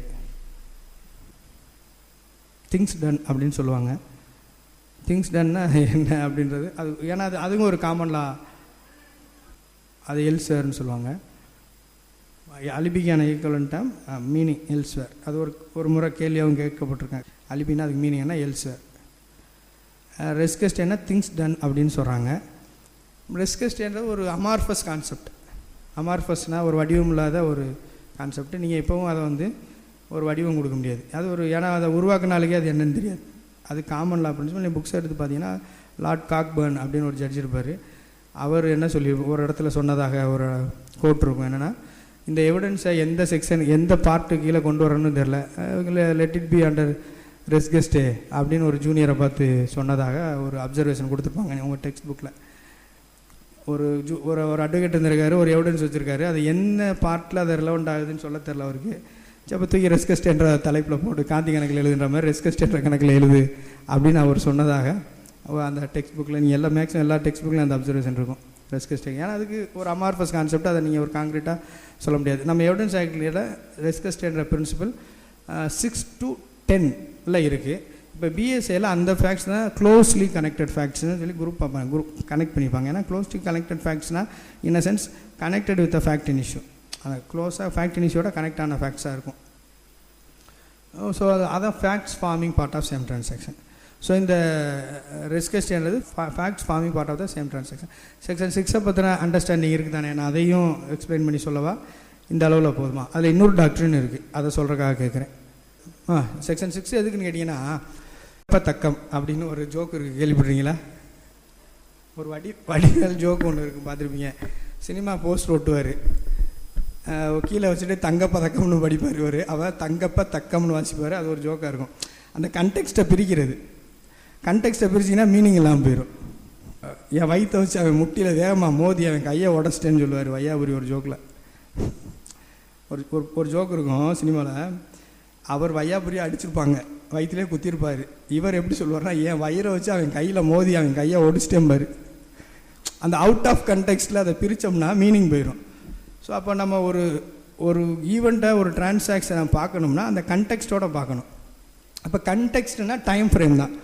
திங்ஸ் டன் அப்படின்னு சொல்லுவாங்க. திங்ஸ் டன்னா என்ன அப்படின்றது அது, ஏன்னா அதுவும் ஒரு காமன் லா, அது எல்ஸ்வேர்னு சொல்லுவாங்க. அலிபிக்கான ஈக்குவலன்ட் டேம் மீனிங் எல்ஸ்வேர். அது ஒரு முறை கேள்வியாகவும் கேட்கப்பட்டிருக்காங்க. அலிபின்னா அதுக்கு மீனிங் என்ன, எல்ஸ்வேர். ரெஸ்கஸ்ட் என்ன, திங்ஸ் டன் அப்படின்னு சொல்கிறாங்க. ரெஸ்கஸ்ட்ன்றது ஒரு அமார்ஃபஸ் கான்செப்ட். அமார்ஃபஸ்னால் ஒரு வடிவம் இல்லாத ஒரு கான்செப்ட். நீங்கள் எப்போவும் அதை வந்து ஒரு வடிவம் கொடுக்க முடியாது. அது ஒரு, ஏன்னா அதை உருவாக்குனாலுக்கே அது என்னன்னு தெரியாது. அது காமன் லா பிரின்சிபல். நீங்கள் புக்ஸ் எடுத்து பார்த்தீங்கன்னா லார்ட் காக்பர்ன் அப்படின்னு ஒரு ஜட்ஜ் இருப்பார். அவர் என்ன சொல்லி ஒரு இடத்துல சொன்னதாக ஒரு கோட் இருக்கும், என்னென்னா இந்த எவிடன்ஸை எந்த செக்ஷன் எந்த பார்ட்டு கீழே கொண்டு வரணும்னு தெரில, லெட் இட் பி அண்டர் ரெஸ்கஸ்டே அப்படின்னு ஒரு ஜூனியரை பார்த்து சொன்னதாக ஒரு அப்சர்வேஷன் கொடுத்துருப்பாங்க உங்கள் டெக்ஸ்ட் புக்கில். ஒரு அட்வொகேட் இருந்திருக்காரு, ஒரு எவிடன்ஸ் வச்சுருக்காரு, அது என்ன பார்ட்டில் அதை ரிலவெண்ட் ஆகுதுன்னு சொல்ல தெரில அவருக்கு. அப்போ தூக்கி ரெஸ்கஸ்ட் என்ற தலைப்பில் போட்டு காந்தி கணக்கில் எழுதுன்ற மாதிரி ரெஸ்கஸ்ட் என்ற கணக்கில் எழுது அப்படின்னு அவர் சொன்னதாக அந்த டெக்ஸ்ட் புக்கில், நீங்கள் மேக்ஸிமம் எல்லா டெக்ஸ்ட் புக்கில் அந்த அப்சர்வேஷன் இருக்கும். ரெஸ்க் எஸ்டேட். ஏன்னா அதுக்கு ஒரு அமார்ஃபஸ் கான்செப்ட், அதை நீங்கள் ஒரு காங்கிரீட்டாக சொல்ல முடியாது. நம்ம எவிடன்ஸ் ஆக்டில் ரெஸ்க் எஸ்டேட்ன்ற பிரின்சிபல் 6 to 10 இருக்குது. இப்போ பிஎஸ்ஏல அந்த ஃபேக்ட்ஸ் தான் க்ளோஸ்லி கனெக்டட் ஃபேக்ட்ஸ்னு சொல்லி குரூப் கனெக்ட் பண்ணிப்பாங்க. ஏன்னா க்ளோஸ்லி கனெக்டட் ஃபேக்ட்ஸ்னால் in a sense connected with a fact in issue, அது க்ளோஸாக ஃபேக்ட் இன் இஷ்யூவோட கனெக்ட் ஆன ஃபேக்ட்ஸாக இருக்கும். ஸோ அதான் facts forming part of same transaction. So இந்த ரிஸ்க் எஸ்டேட்ன்றது facts forming part of the same transaction. Section 6 பற்றின அண்டர்ஸ்டாண்டிங் இருக்குது தானே, நான் அதையும் எக்ஸ்பிளைன் பண்ணி சொல்லவா? இந்த அளவில் போதுமா? அதில் இன்னொரு டாக்டரின் இருக்குது, அதை சொல்கிறக்காக கேட்குறேன். செக்ஷன் 6 எதுக்குன்னு கேட்டிங்கன்னா, இப்போ தக்கம் அப்படின்னு ஒரு ஜோக்கு இருக்குது, கேள்விப்படுறீங்களா? ஒரு வடிவேல் ஜோக்கு ஒன்று இருக்குது, பார்த்துருப்பீங்க. சினிமா போஸ்டர் ஒட்டுவார், கீழே வச்சுட்டு தங்கப்ப தக்கம்னு படிப்பார் இவர், அவர் தங்கப்ப தக்கம்னு வாசிப்பார். அது ஒரு ஜோக்காக இருக்கும். அந்த கண்டெக்ஸ்ட்டை பிரிக்கிறது, கண்டெக்ஸ்ட்டை பிரிச்சிங்கன்னா மீனிங் இல்லாமல் போயிடும். என் வயிற்றை வச்சு அவன் முட்டியில் வேகமாக மோதி அவன் கையை உடச்சிட்டேன்னு சொல்லுவார் வையாபுரி ஒரு ஜோக்கில். ஒரு ஜோக்கு இருக்கும் சினிமாவில், அவர் வையாபுரியை அடிச்சிருப்பாங்க, வயிற்றுலேயே குத்திருப்பார். இவர் எப்படி சொல்லுவார்னா, என் வயிறை வச்சு அவன் கையில் மோதி அவன் கையை ஒடிச்சிட்டேம்பார். அந்த அவுட் ஆஃப் கண்டெக்ஸ்ட்டில் அதை பிரித்தோம்னா மீனிங் போயிடும். ஸோ அப்போ நம்ம ஒரு ஈவெண்ட்டை ஒரு டிரான்சாக்ஷனை பார்க்கணும்னா அந்த கண்டெக்ஸ்ட்டோடு பார்க்கணும். அப்போ கண்டெக்ஸ்ட்னா டைம் ஃப்ரேம் தான்.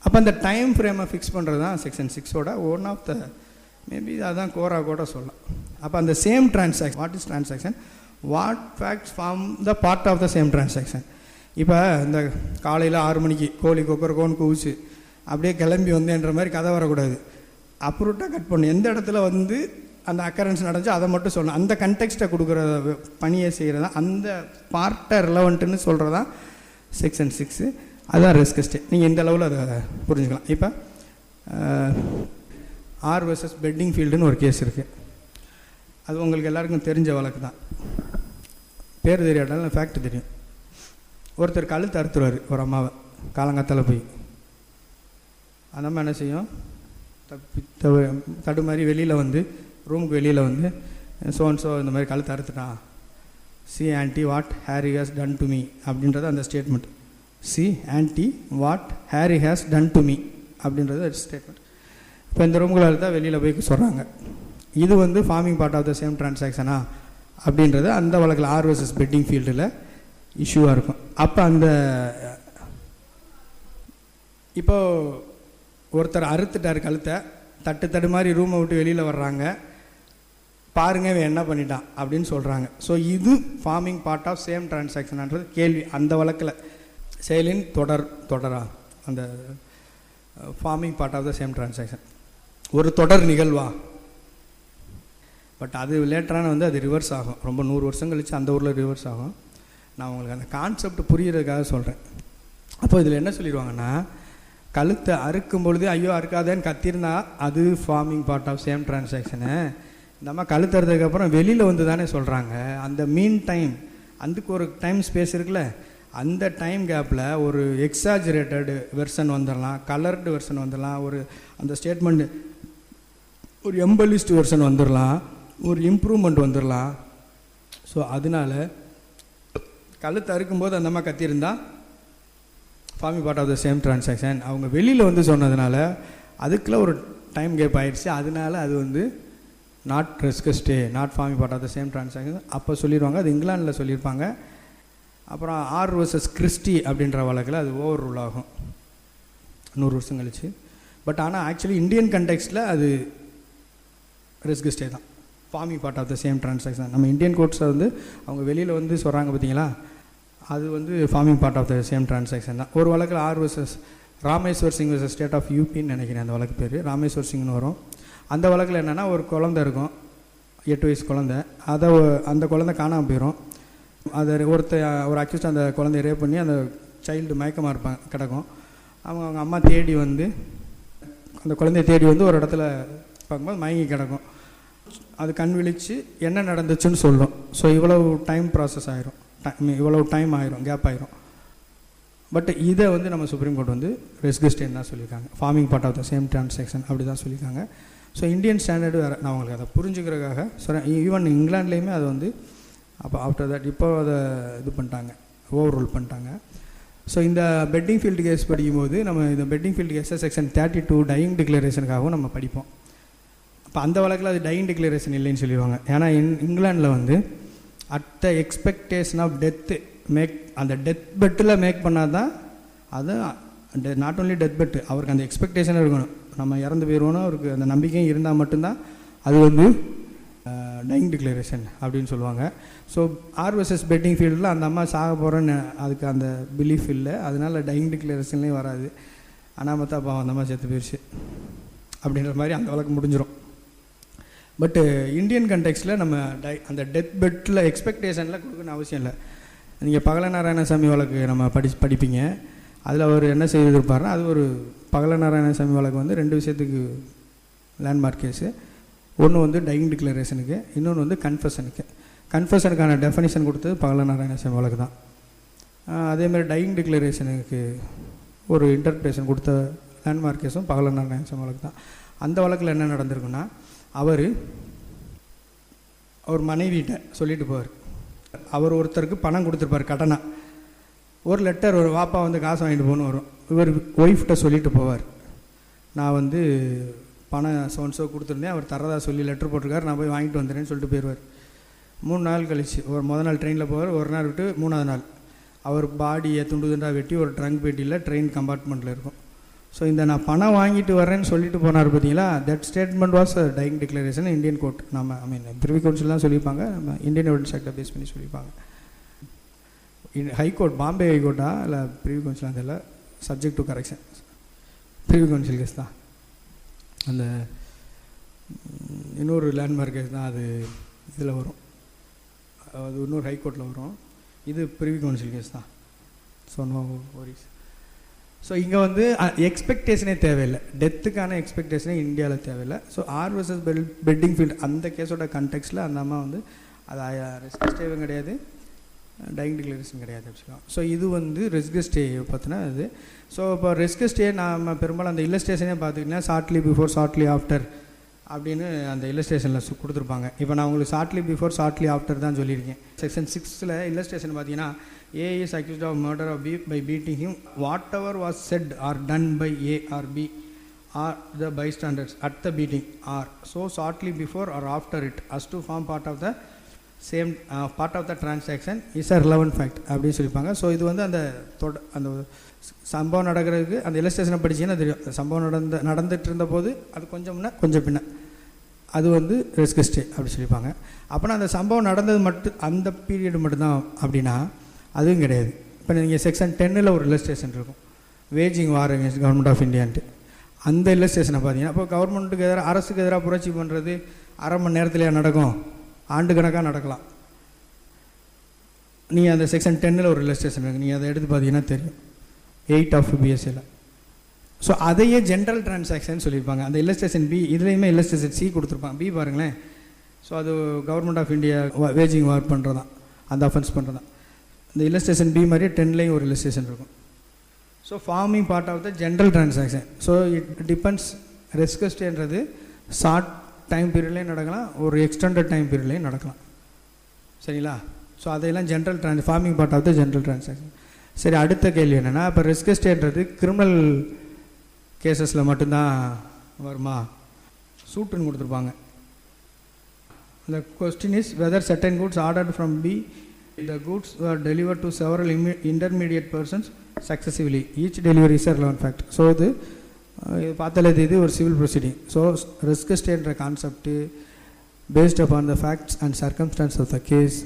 அப்போ அந்த டைம் ஃப்ரேமை ஃபிக்ஸ் பண்ணுறது தான் செக்ஷன் 6ஓட ஒன் ஆஃப் த மேபி அதான் கோராக கூட சொல்லலாம். அப்போ அந்த same transaction, what is transaction, what facts form the part of the same transaction. இப்போ இந்த காலையில் 6 மணிக்கு கோழி கொக்கரக்கோன்னு கூச்சு அப்படியே கிளம்பி வந்தேன்ற மாதிரி கதை வரக்கூடாது. அப்ரூட்டாக கட் பண்ணணும். எந்த இடத்துல வந்து அந்த அக்கரன்ஸ் நடந்துச்சு அதை மட்டும் சொல்லணும். அந்த கண்டெக்ஸ்ட்டை கொடுக்குற பணியை செய்கிறதா, அந்த பார்ட்டை ரிலவெண்ட்டுன்னு சொல்கிறதா செக்ஷன் 6. அதுதான் ரிஸ்க் எஸ்டேட். நீங்கள் இந்த லெவலில் அதை புரிஞ்சுக்கலாம். இப்போ ஆர் வெர்சஸ் பெட்டிங் ஃபீல்டுன்னு ஒரு கேஸ் இருக்குது. அது உங்களுக்கு எல்லாருக்கும் தெரிஞ்ச வழக்கு தான். பேர் தெரியாட்டாலும் ஃபேக்ட் தெரியும். ஒருத்தர் கழுத்து அறுத்துருவார் ஒரு அம்மாவை காலங்காத்தால் போய். அந்த அம்மா என்ன செய்யும், தடுமாறி வெளியில் வந்து ரூமுக்கு வெளியில் வந்து ஸோ இந்த மாதிரி கழுத்து அறுத்துட்டான், see auntie what Harry has done to me அப்படின்றது அந்த statement. See auntie what Harry has done to me அப்படின்றது ஸ்டேட்மெண்ட். இப்போ இந்த ரூம்களை தான் வெளியில் போய் சொல்கிறாங்க. இது வந்து forming part of the same டிரான்சாக்ஷனா அப்படின்றது அந்த வழக்கில் ஆர் வெர்சஸ் பெட்டிங் ஃபீல்டில் இஷ்யூவாக இருக்கும். அப்போ அந்த இப்போது ஒருத்தர் அறுத்துட்டார் கழுத்தை, தட்டு மாதிரி ரூமை விட்டு வெளியில் வர்றாங்க, பாருங்க இவன் என்ன பண்ணிட்டான் அப்படின்னு சொல்கிறாங்க. ஸோ இது ஃபார்மிங் பார்ட் ஆஃப் சேம் டிரான்சாக்ஷன்ன்றது கேள்வி. அந்த வழக்கில் செயலின் தொடரா அந்த forming part of the same transaction ஒரு தொடர் நிகழ்வா? பட் அது லேட்டரான வந்து அது ரிவர்ஸ் ஆகும். ரொம்ப 100 வருஷம் கழித்து அந்த ஊரில் ரிவர்ஸ் ஆகும். நான் உங்களுக்கு அந்த கான்செப்ட் புரிகிறதுக்காக சொல்கிறேன். அப்போ இதில் என்ன சொல்லிடுவாங்கன்னா, கழுத்தை அறுக்கும் பொழுது ஐயோ அறுக்காதேன்னு கத்திருந்தா அது forming part of same transaction. இந்த அம்மா கழுத்து அறுத்ததுக்கப்புறம் வெளியில் வந்து தானே சொல்கிறாங்க. அந்த மீன் டைம், அதுக்கு ஒரு டைம் ஸ்பேஸ் இருக்குல்ல, அந்த டைம் கேப்பில் ஒரு எக்ஸாஜரேட்டடு வெர்ஷன் வந்துடலாம், கலர்டு வெர்ஷன் வந்துடலாம், ஒரு அந்த ஸ்டேட்மெண்ட் ஒரு எம்பலிஸ்ட் வெர்ஷன் வந்துடலாம், ஒரு இம்ப்ரூவ்மெண்ட் வந்துடலாம். ஸோ அதனால் கழுத்து அறுக்கும்போது அந்த அம்மா கத்திருந்தால் forming part of the same transaction. அவங்க வெளியில் வந்து சொன்னதுனால அதுக்குள்ள ஒரு டைம் கேப் ஆகிடுச்சு. அதனால அது வந்து not res gestae, not forming part of the same transaction அப்போ சொல்லிடுவாங்க. அது இங்கிலாண்டில் சொல்லியிருப்பாங்க. அப்புறம் ஆர் வெர்சஸ் கிறிஸ்டி அப்படின்ற வழக்கில் அது ஓவர் ரூல் ஆகும் 100 வருஷம் கழிச்சு. பட் ஆனால் ஆக்சுவலி இந்தியன் கண்டெக்ஸ்டில் அது ரிஸ்க் ஸ்டே தான், forming part of the same transaction. நம்ம இந்தியன் கோர்ட்ஸை வந்து அவங்க வெளியில் வந்து சொல்கிறாங்க பார்த்தீங்களா, அது வந்து forming part of the same transaction தான். ஒரு வழக்கில் R versus Rameshwar Singh versus state of யூபின்னு நினைக்கிறேன் அந்த வழக்கு பேர், ராமேஸ்வர் சிங்னு வரும். அந்த வழக்கில் என்னென்னா, ஒரு குழந்தை இருக்கும், 8 வயசு குழந்தை, அதை அந்த குழந்தை காணாமல் போயிடும். அதை ஒரு அக்யூஸ்ட் அந்த குழந்தைய ரேப் பண்ணி அந்த சைல்டு மயக்கமாக இருப்பாங்க கிடக்கும். அவங்க அம்மா தேடி வந்து அந்த குழந்தைய தேடி வந்து ஒரு இடத்துல பார்க்கும்போது மயங்கி கிடக்கும். அது கண் விழித்து என்ன நடந்துச்சுன்னு சொல்லும். ஸோ இவ்வளவு டைம் ப்ராசஸ் ஆயிரும், இவ்வளவு டைம் ஆயிரும், கேப் ஆயிரும். பட் இதை வந்து நம்ம சுப்ரீம் கோர்ட் வந்து ரிஸ்க் ஸ்டேன்னு தான் சொல்லியிருக்காங்க, forming part of the same transaction அப்படி தான் சொல்லியிருக்காங்க. ஸோ இந்தியன் ஸ்டாண்டர்டு வேறு, நான் உங்களுக்கு அதை புரிஞ்சுக்கிறதுக்காக சொல்கிறேன். ஈவன் இங்கிலாண்ட்லேயுமே அது வந்து அப்போ ஆஃப்டர் தட் இப்போ அதை இது பண்ணிட்டாங்க, ஓவர் ரூல் பண்ணிட்டாங்க. ஸோ இந்த பெட்டிங் ஃபீல்டு கேஸ் படிக்கும்போது நம்ம இந்த பெட்டிங் ஃபீல்டு கேஸை செக்ஷன் 32 டையிங் டிக்ளரேஷனுக்காகவும் நம்ம படிப்போம். இப்போ அந்த வழக்கில் அது டையிங் டிக்ளரேஷன் இல்லைன்னு சொல்லிடுவாங்க. ஏன்னா இங்கிலாண்டில் வந்து at the expectation of death அந்த டெத் பெட்டில் மேக் பண்ணால் தான் அது நாட் ஓன்லி டெத் பெட்டு, அவருக்கு அந்த எக்ஸ்பெக்டேஷன் இருக்கணும், நம்ம இறந்து போயிடுவோன்னு அவருக்கு அந்த நம்பிக்கையும் இருந்தால் மட்டும்தான் அது வந்து டையிங் டிக்ளரேஷன் அப்படின்னு சொல்லுவாங்க. ஸோ ஆர் வெர்சஸ் பெட்டிங் ஃபீல்டில் அந்த அம்மா சாக போகிறேன்னு அதுக்கு அந்த பிலீஃப் இல்லை, அதனால் டையிங் டிக்ளரேஷன்லேயும் வராது. அனாமத்தா பாவம் அந்த அம்மா செத்து போயிடுச்சு அப்படின்ற மாதிரி அந்த வழக்கு முடிஞ்சிடும். பட்டு இந்தியன் கண்டெக்ஸ்டில் நம்ம அந்த டெத் பெட்டில் எக்ஸ்பெக்டேஷனில் கொடுக்கணும்னு அவசியம் இல்லை. நீங்கள் பகல நாராயணசாமி வழக்கு நம்ம படிப்பீங்க, அதில் அவர் என்ன செய்திருப்பாருன்னா, அது ஒரு பகல நாராயணசாமி வழக்கு வந்து 2 விஷயத்துக்கு லேண்ட்மார்க் கேஸு. ஒன்று வந்து டையிங் டிக்ளரேஷனுக்கு, இன்னொன்று வந்து கன்ஃபெஷனுக்கு. கன்ஃபெஷனுக்கான டெஃபனிஷன் கொடுத்தது பகல நாராயணசாமி வழக்கு தான். அதேமாதிரி டையிங் டிக்ளரேஷனுக்கு ஒரு இன்டர்பிரேஷன் கொடுத்த லேண்ட்மார்க் கேஸும் பகல நாராயணசாமி வழக்கு தான். அந்த வழக்கில் என்ன நடந்திருக்குன்னா, அவர் மனைவிட்ட சொல்லிட்டு போவார், அவர் ஒருத்தருக்கு பணம் கொடுத்துருப்பார் கடனாக, ஒரு லெட்டர் ஒரு வாப்பா வந்து காசு வாங்கிட்டு போகணும் வரும், இவர் ஒய்ஃப்கிட்ட சொல்லிட்டு போவார், நான் வந்து பணம் சோன்ஸோ கொடுத்துருந்தேன், அவர் தரதா சொல்லி லெட்டர் போட்டிருக்காரு, நான் போய் வாங்கிட்டு வந்துடுறேன்னு சொல்லிட்டு போயிடுவார். 3 நாள் கழிச்சு மொதல் நாள் ட்ரெயினில் போவார், ஒரு நாள் விட்டு 3ஆவது நாள் அவர் பாடியை துண்டு துண்டாக வெட்டி ஒரு ட்ரங்க் பெட்டியில் ட்ரெயின் கம்பார்ட்மெண்ட்டில் இருக்கும். ஸோ இந்த நான் பணம் வாங்கிட்டு வரேன்னு சொல்லிட்டு போனார் பார்த்தீங்களா, that statement was dying declaration Indian court. நம்ம பிரிவி கவுன்சில் தான் சொல்லியிருப்பாங்க, நம்ம இந்தியன் எவிடன்ஸ் ஆக்டை பேஸ் பண்ணி சொல்லியிருப்பாங்க. ஹைகோர்ட், பாம்பே ஹைகோர்ட்டா இல்லை பிரிவி கவுன்சிலாக தெரியல, subject to correction privy council case தான். அந்த இன்னொரு லேண்ட்மார்க் கேஸ் தான் அது, இதில் வரும், அது இன்னொரு ஹைகோர்ட்டில் வரும், இது பிரிவி கவுன்சில் கேஸ் தான். So no worries. ஸோ இங்கே வந்து எக்ஸ்பெக்டேஷனே தேவையில்லை, டெத்துக்கான எக்ஸ்பெக்டேஷனே இந்தியாவில் தேவையில்லை. So R versus Bedingfield அந்த கேஸோட கண்டெக்ஸ்டில் அந்த அம்மா வந்து அது ரிஸ்க் ஸ்டேவும் கிடையாது, டையிங் டிக்ளரேஷன் கிடையாது ஆக்சுவலாக. ஸோ இது வந்து ரிஸ்க் ஸ்டே பார்த்தினா இது. ஸோ இப்போ ரிஸ்க் ஸ்டே நம்ம பெரும்பாலும் அந்த இல்லஸ்ட்ரேஷனே பார்த்துக்கிட்டிங்கன்னா ஷார்ட்லி பிஃபோர் ஷார்ட்லி ஆஃப்டர் அப்படின்னு அந்த இல்லஸ்ட்ரேஷனில் கொடுத்துருப்பாங்க. இப்போ நான் உங்களுக்கு ஷார்ட்லி பிஃபோர் ஷார்ட்லி ஆஃப்டர் தான் சொல்லியிருக்கேன். செக்ஷன் 6 இல்லஸ்ட்ரேஷன் பார்த்தீங்கன்னா, A is accused of murder of B by beating him. Whatever was said or done by A or B or the bystanders at the beating or so shortly before or after it as to form part of the same part of the transaction is a relevant fact அப்படின்னு சொல்லியிருப்பாங்க. So இது வந்து அந்த சம்பவம் நடக்கிறதுக்கு அந்த இல்லஸ்ட்ரேஷனை படிச்சிங்கன்னா தெரியும், சம்பவம் நடந்துட்டு இருந்த போது அது கொஞ்சம் பின்ன அது வந்து ரிஸ்க் ஸ்டே அப்படி சொல்லியிருப்பாங்க. அப்போனா அந்த சம்பவம் நடந்தது மட்டும் அந்த பீரியட் மட்டும்தான் அப்படின்னா அதுவும் கிடையாது. இப்போ நீங்கள் செக்ஷன் 10 ஒரு இல்லஸ்ட்ரேஷன் இருக்கும், waging war against government of இந்தியான்ட்டு. அந்த இல்லஸ்ட்ரேஷனை பார்த்தீங்கன்னா, இப்போ கவர்மெண்ட்டுக்கு எதிராக அரசுக்கு எதிராக புரட்சி பண்ணுறது அரை மணி நேரத்துலேயே நடக்கும், ஆண்டு கணக்காக நடக்கலாம். நீங்கள் அந்த செக்ஷன் 10 ஒரு இல்லஸ்ட்ரேஷன் இருக்குது, நீங்கள் அதை எடுத்து பார்த்தீங்கன்னா தெரியும், 8 ஆஃப் பிஎஸ்சியில். ஸோ அதையே ஜென்ரல் டிரான்சாக்ஷன் சொல்லியிருப்பாங்க. அந்த இல்லஸ்ட்ரேஷன் பி, இதுலேயுமே இல்லஸ்ட்ரேஷன் சி கொடுத்துருப்பாங்க. பி பாருங்களேன், ஸோ அது government of India waging war பண்ணுறதான், அந்த அஃபென்ஸ் பண்ணுறதான். இந்த இல்லஸ்ட்ரேஷன் பி மாதிரியே 10லேயும் ஒரு இல்லஸ்ட்ரேஷன் இருக்கும். So forming part of the general transaction. So it depends, res ஸ்டேன்றது ஷார்ட் டைம் பீரியட்லேயும் நடக்கலாம், ஒரு எக்ஸ்டெண்டட் டைம் பீரியட்லேயும் நடக்கலாம், சரிங்களா? ஸோ அதையெல்லாம் general forming part of the general transaction. சரி, அடுத்த கேள்வி என்னென்னா, இப்போ ரிஸ்க் ஸ்டேன்றது கிரிமினல் கேசஸில் மட்டும்தான் வருமா? சூட்டுன்னு கொடுத்துருப்பாங்க. The question is whether certain goods ordered from B, the goods were delivered to several intermediate persons successively. Each delivery is a relevant fact. So இது பார்த்தாலே இது ஒரு சிவில் ப்ரொசீடிங். ஸோ ரிஸ்க் ஸ்டேன்ற concept based upon the facts and circumstances of the case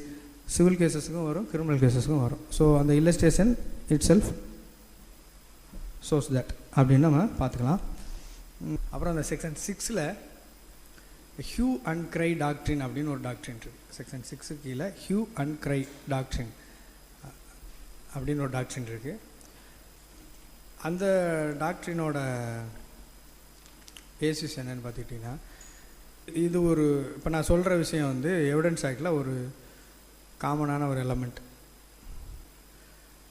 civil கேசஸுக்கும் வரும், criminal கேசஸுக்கும் வரும். So அந்த illustration itself shows that அப்படின்னு நம்ம பார்த்துக்கலாம். அப்புறம் அந்த section 6 hue and cry doctrine அப்படின்னு ஒரு டாக்ட்ரின் இருக்குது. செக்ஷன் 6 கீழே ஹியூ அண்ட் க்ரை டாக்ட்ரின் அப்படின்னு ஒரு டாக்ட்ரின் இருக்குது. அந்த டாக்ட்ரினோட பேசிஸ் என்னன்னு பார்த்துக்கிட்டிங்கன்னா, இது ஒரு இப்போ நான் சொல்கிற விஷயம் வந்து எவிடன்ஸ் ஆக்டில் ஒரு காமனான ஒரு எலமெண்ட்.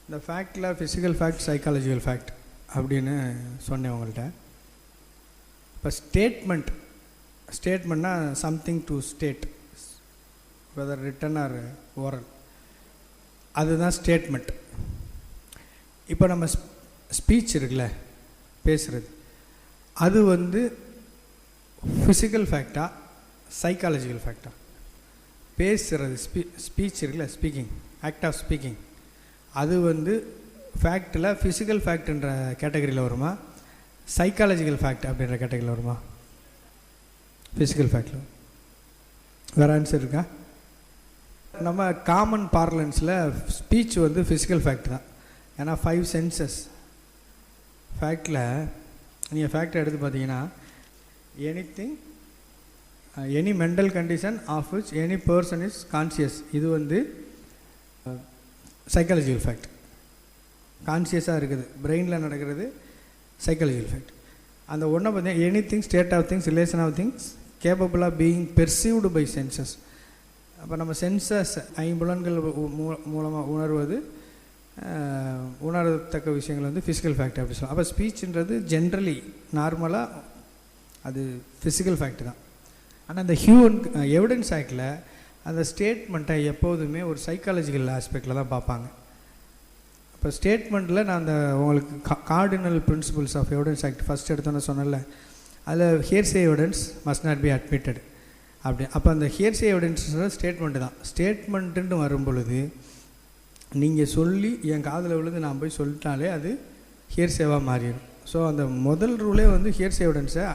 இந்த ஃபேக்டில் ஃபிசிக்கல் ஃபேக்ட், சைக்காலஜிக்கல் ஃபேக்ட் அப்படின்னு சொன்னேன் உங்கள்கிட்ட. இப்போ ஸ்டேட்மெண்ட்னா something to state, whether written or oral, அதுதான் ஸ்டேட்மெண்ட். இப்போ நம்ம ஸ்பீச் இருக்குல்ல, பேசுகிறது, அது வந்து ஃபிசிக்கல் ஃபேக்டா சைக்காலஜிக்கல் ஃபேக்டா? பேசுகிறது ஸ்பீச் இருக்குல்ல, ஸ்பீக்கிங், ஆக்ட் ஆஃப் ஸ்பீக்கிங், அது வந்து ஃபேக்டில் ஃபிசிக்கல் ஃபேக்ட்ன்ற கேட்டகரியில் வருமா, சைக்காலஜிக்கல் ஃபேக்ட் அப்படின்ற கேட்டகரியில் வருமா? ஃபிசிக்கல் ஃபேக்டில். வேறு ஆன்சர் இருக்கா? நம்ம காமன் பார்லன்ஸில் ஸ்பீச் வந்து ஃபிசிக்கல் ஃபேக்ட் தான். ஏன்னா 5 சென்சஸ் ஃபேக்டில் நீங்கள் ஃபேக்டை எடுத்து பார்த்தீங்கன்னா anything, any mental condition of which any person is conscious, இது வந்து சைக்காலஜிக்கல் ஃபேக்ட். கான்சியஸாக இருக்குது, பிரெயினில் நடக்கிறது சைக்காலஜிக்கல் ஃபேக்ட். அந்த ஒன்றை பார்த்தீங்கன்னா anything, state of things, relation of things capable of being perceived by senses. அப்போ நம்ம சென்சஸ் ஐம்புலன்கள் மூலமாக உணர்வது, உணரத்தக்க விஷயங்கள் வந்து ஃபிசிக்கல் ஃபேக்ட் அப்படி சொல்லலாம். அப்போ ஸ்பீச்சுன்றது ஜென்ரலி நார்மலாக அது ஃபிசிக்கல் ஃபேக்ட் தான். ஆனால் அந்த ஹியூமன் எவிடன்ஸ் ஆக்டில் அந்த ஸ்டேட்மெண்ட்டை எப்போதுமே ஒரு சைக்காலஜிக்கல் ஆஸ்பெக்டில் தான் பார்ப்பாங்க. இப்போ ஸ்டேட்மெண்ட்டில் நான் அந்த உங்களுக்கு cardinal principles of evidence act first எடுத்தோன்னு சொன்னல, அதில் hearsay evidence must not be admitted அப்படி. அப்போ அந்த ஹியர்சே எவிடன்ஸ்ன்ற ஸ்டேட்மெண்ட்டு தான். ஸ்டேட்மெண்ட்டுன்னு வரும் பொழுது நீங்கள் சொல்லி என் காதில் விழுந்து நான் போய் சொல்லிட்டாலே அது ஹியர்சேவாக மாறிடும். ஸோ அந்த முதல் ரூலே வந்து ஹியர்சே எவிடன்ஸை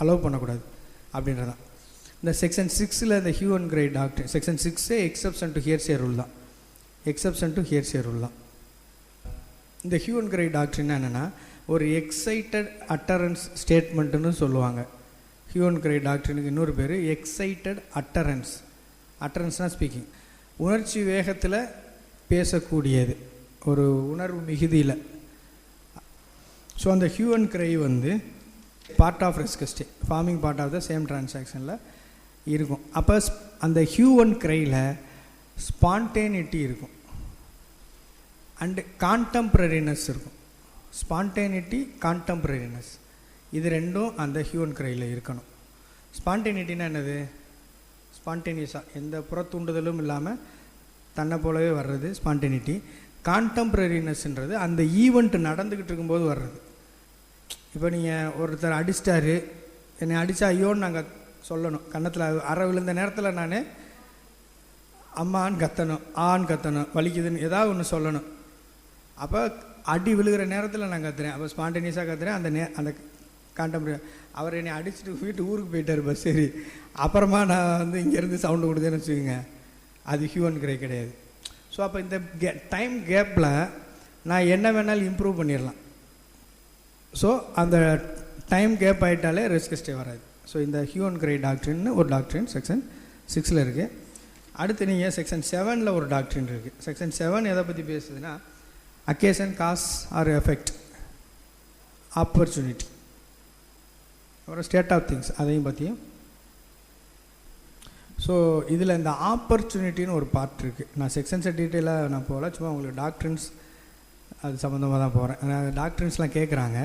அலோவ் பண்ணக்கூடாது அப்படின்றதான். இந்த செக்ஷன் 6ல் இந்த hue and cry doctor, section 6 exception to hearsay rule தான். எக்ஸப்ஷன் டு ஹியர்சே ரூல் தான். இந்த ஹியூ அண்ட் கிரே டாக்டர்னா என்னென்னா ஒரு எக்ஸைட்டட் அட்டரன்ஸ் ஸ்டேட்மெண்ட்டுன்னு சொல்லுவாங்க. ஹியூ அண்ட் கிரே டாக்டருக்கு இன்னொரு பேர் எக்ஸைட்டட் அட்டரன்ஸ். அட்டரன்ஸ்னால் ஸ்பீக்கிங், உணர்ச்சி வேகத்தில் பேசக்கூடியது, ஒரு உணர்வு மிகுதியில். ஸோ அந்த ஹியூ அண்ட் கிரை வந்து part of res gestae, forming part of the same டிரான்சாக்ஷனில் இருக்கும். அப்போ அந்த ஹியூ அண்ட் கிரையில் ஸ்பான்டேனிட்டி இருக்கும் அண்டு கான்டெம்ப்ரரினஸ் இருக்கும். ஸ்பான்டேனிட்டி, கான்டெம்ப்ரரினஸ், இது ரெண்டும் அந்த ஹியூ அண்ட் கிரையில் இருக்கணும். ஸ்பான்டேனிட்டினா என்னது? ஸ்பான்டேனியஸாக எந்த புறத்தூண்டுதலும் இல்லாமல் தன்னை போலவே வர்றது ஸ்பான்டேனிட்டி. கான்டெம்ப்ரரினஸ்ன்றது அந்த ஈவெண்ட் நடந்துக்கிட்டு இருக்கும்போது வர்றது. இப்போ நீங்கள் ஒருத்தர் அடிச்சிட்டாரு, என்னை அடித்தா ஐயோன்னு நாங்கள் சொல்லணும், கன்னத்தில் அரை விழுந்த நேரத்தில் நான் அம்மான்னு கத்தணும், ஆன்னு கத்தணும், வலிக்குதுன்னு ஏதாவது ஒன்று சொல்லணும். அப்போ அடி விழுகிற நேரத்தில் நான் கத்துறேன், அப்போ ஸ்பான்டேனியஸாக கத்துறேன். அந்த கான்டெம்பரரி அவர் என்னை அடிச்சுட்டு வீட்டு ஊருக்கு போயிட்டார் பஸ் சரி, அப்புறமா நான் வந்து இங்கேருந்து சவுண்டு கொடுத்தேன்னு வச்சுக்கோங்க, அது ஹியூ அண்ட் கிரை கிடையாது. ஸோ அப்போ இந்த டைம் கேப்பில் நான் என்ன வேணாலும் இம்ப்ரூவ் பண்ணிடலாம். ஸோ அந்த டைம் கேப் ஆகிட்டாலே ரெஸ்கஸ்டே வராது. ஸோ இந்த ஹியூ அண்ட் கிரை டாக்டரின்னு ஒரு டாக்டரின் செக்ஷன் 6ல் இருக்குது. அடுத்து நீங்கள் செக்ஷன் 7ல் ஒரு டாக்டரின் இருக்குது. செக்ஷன் 7 எதை பற்றி பேசுதுன்னா occasion, cause or effect, opportunity, அப்புறம் ஸ்டேட் ஆஃப் திங்ஸ், அதையும் பற்றியும். ஸோ இதில் இந்த ஆப்பர்ச்சுனிட்டின்னு ஒரு பார்ட் இருக்குது. நான் செக்ஷன்ஸை டீட்டெயிலாக நான் போகல, சும்மா உங்களுக்கு டாக்டரின்ஸ் அது சம்மந்தமாக தான் போகிறேன். டாக்டரின்ஸ்லாம் கேட்குறாங்க.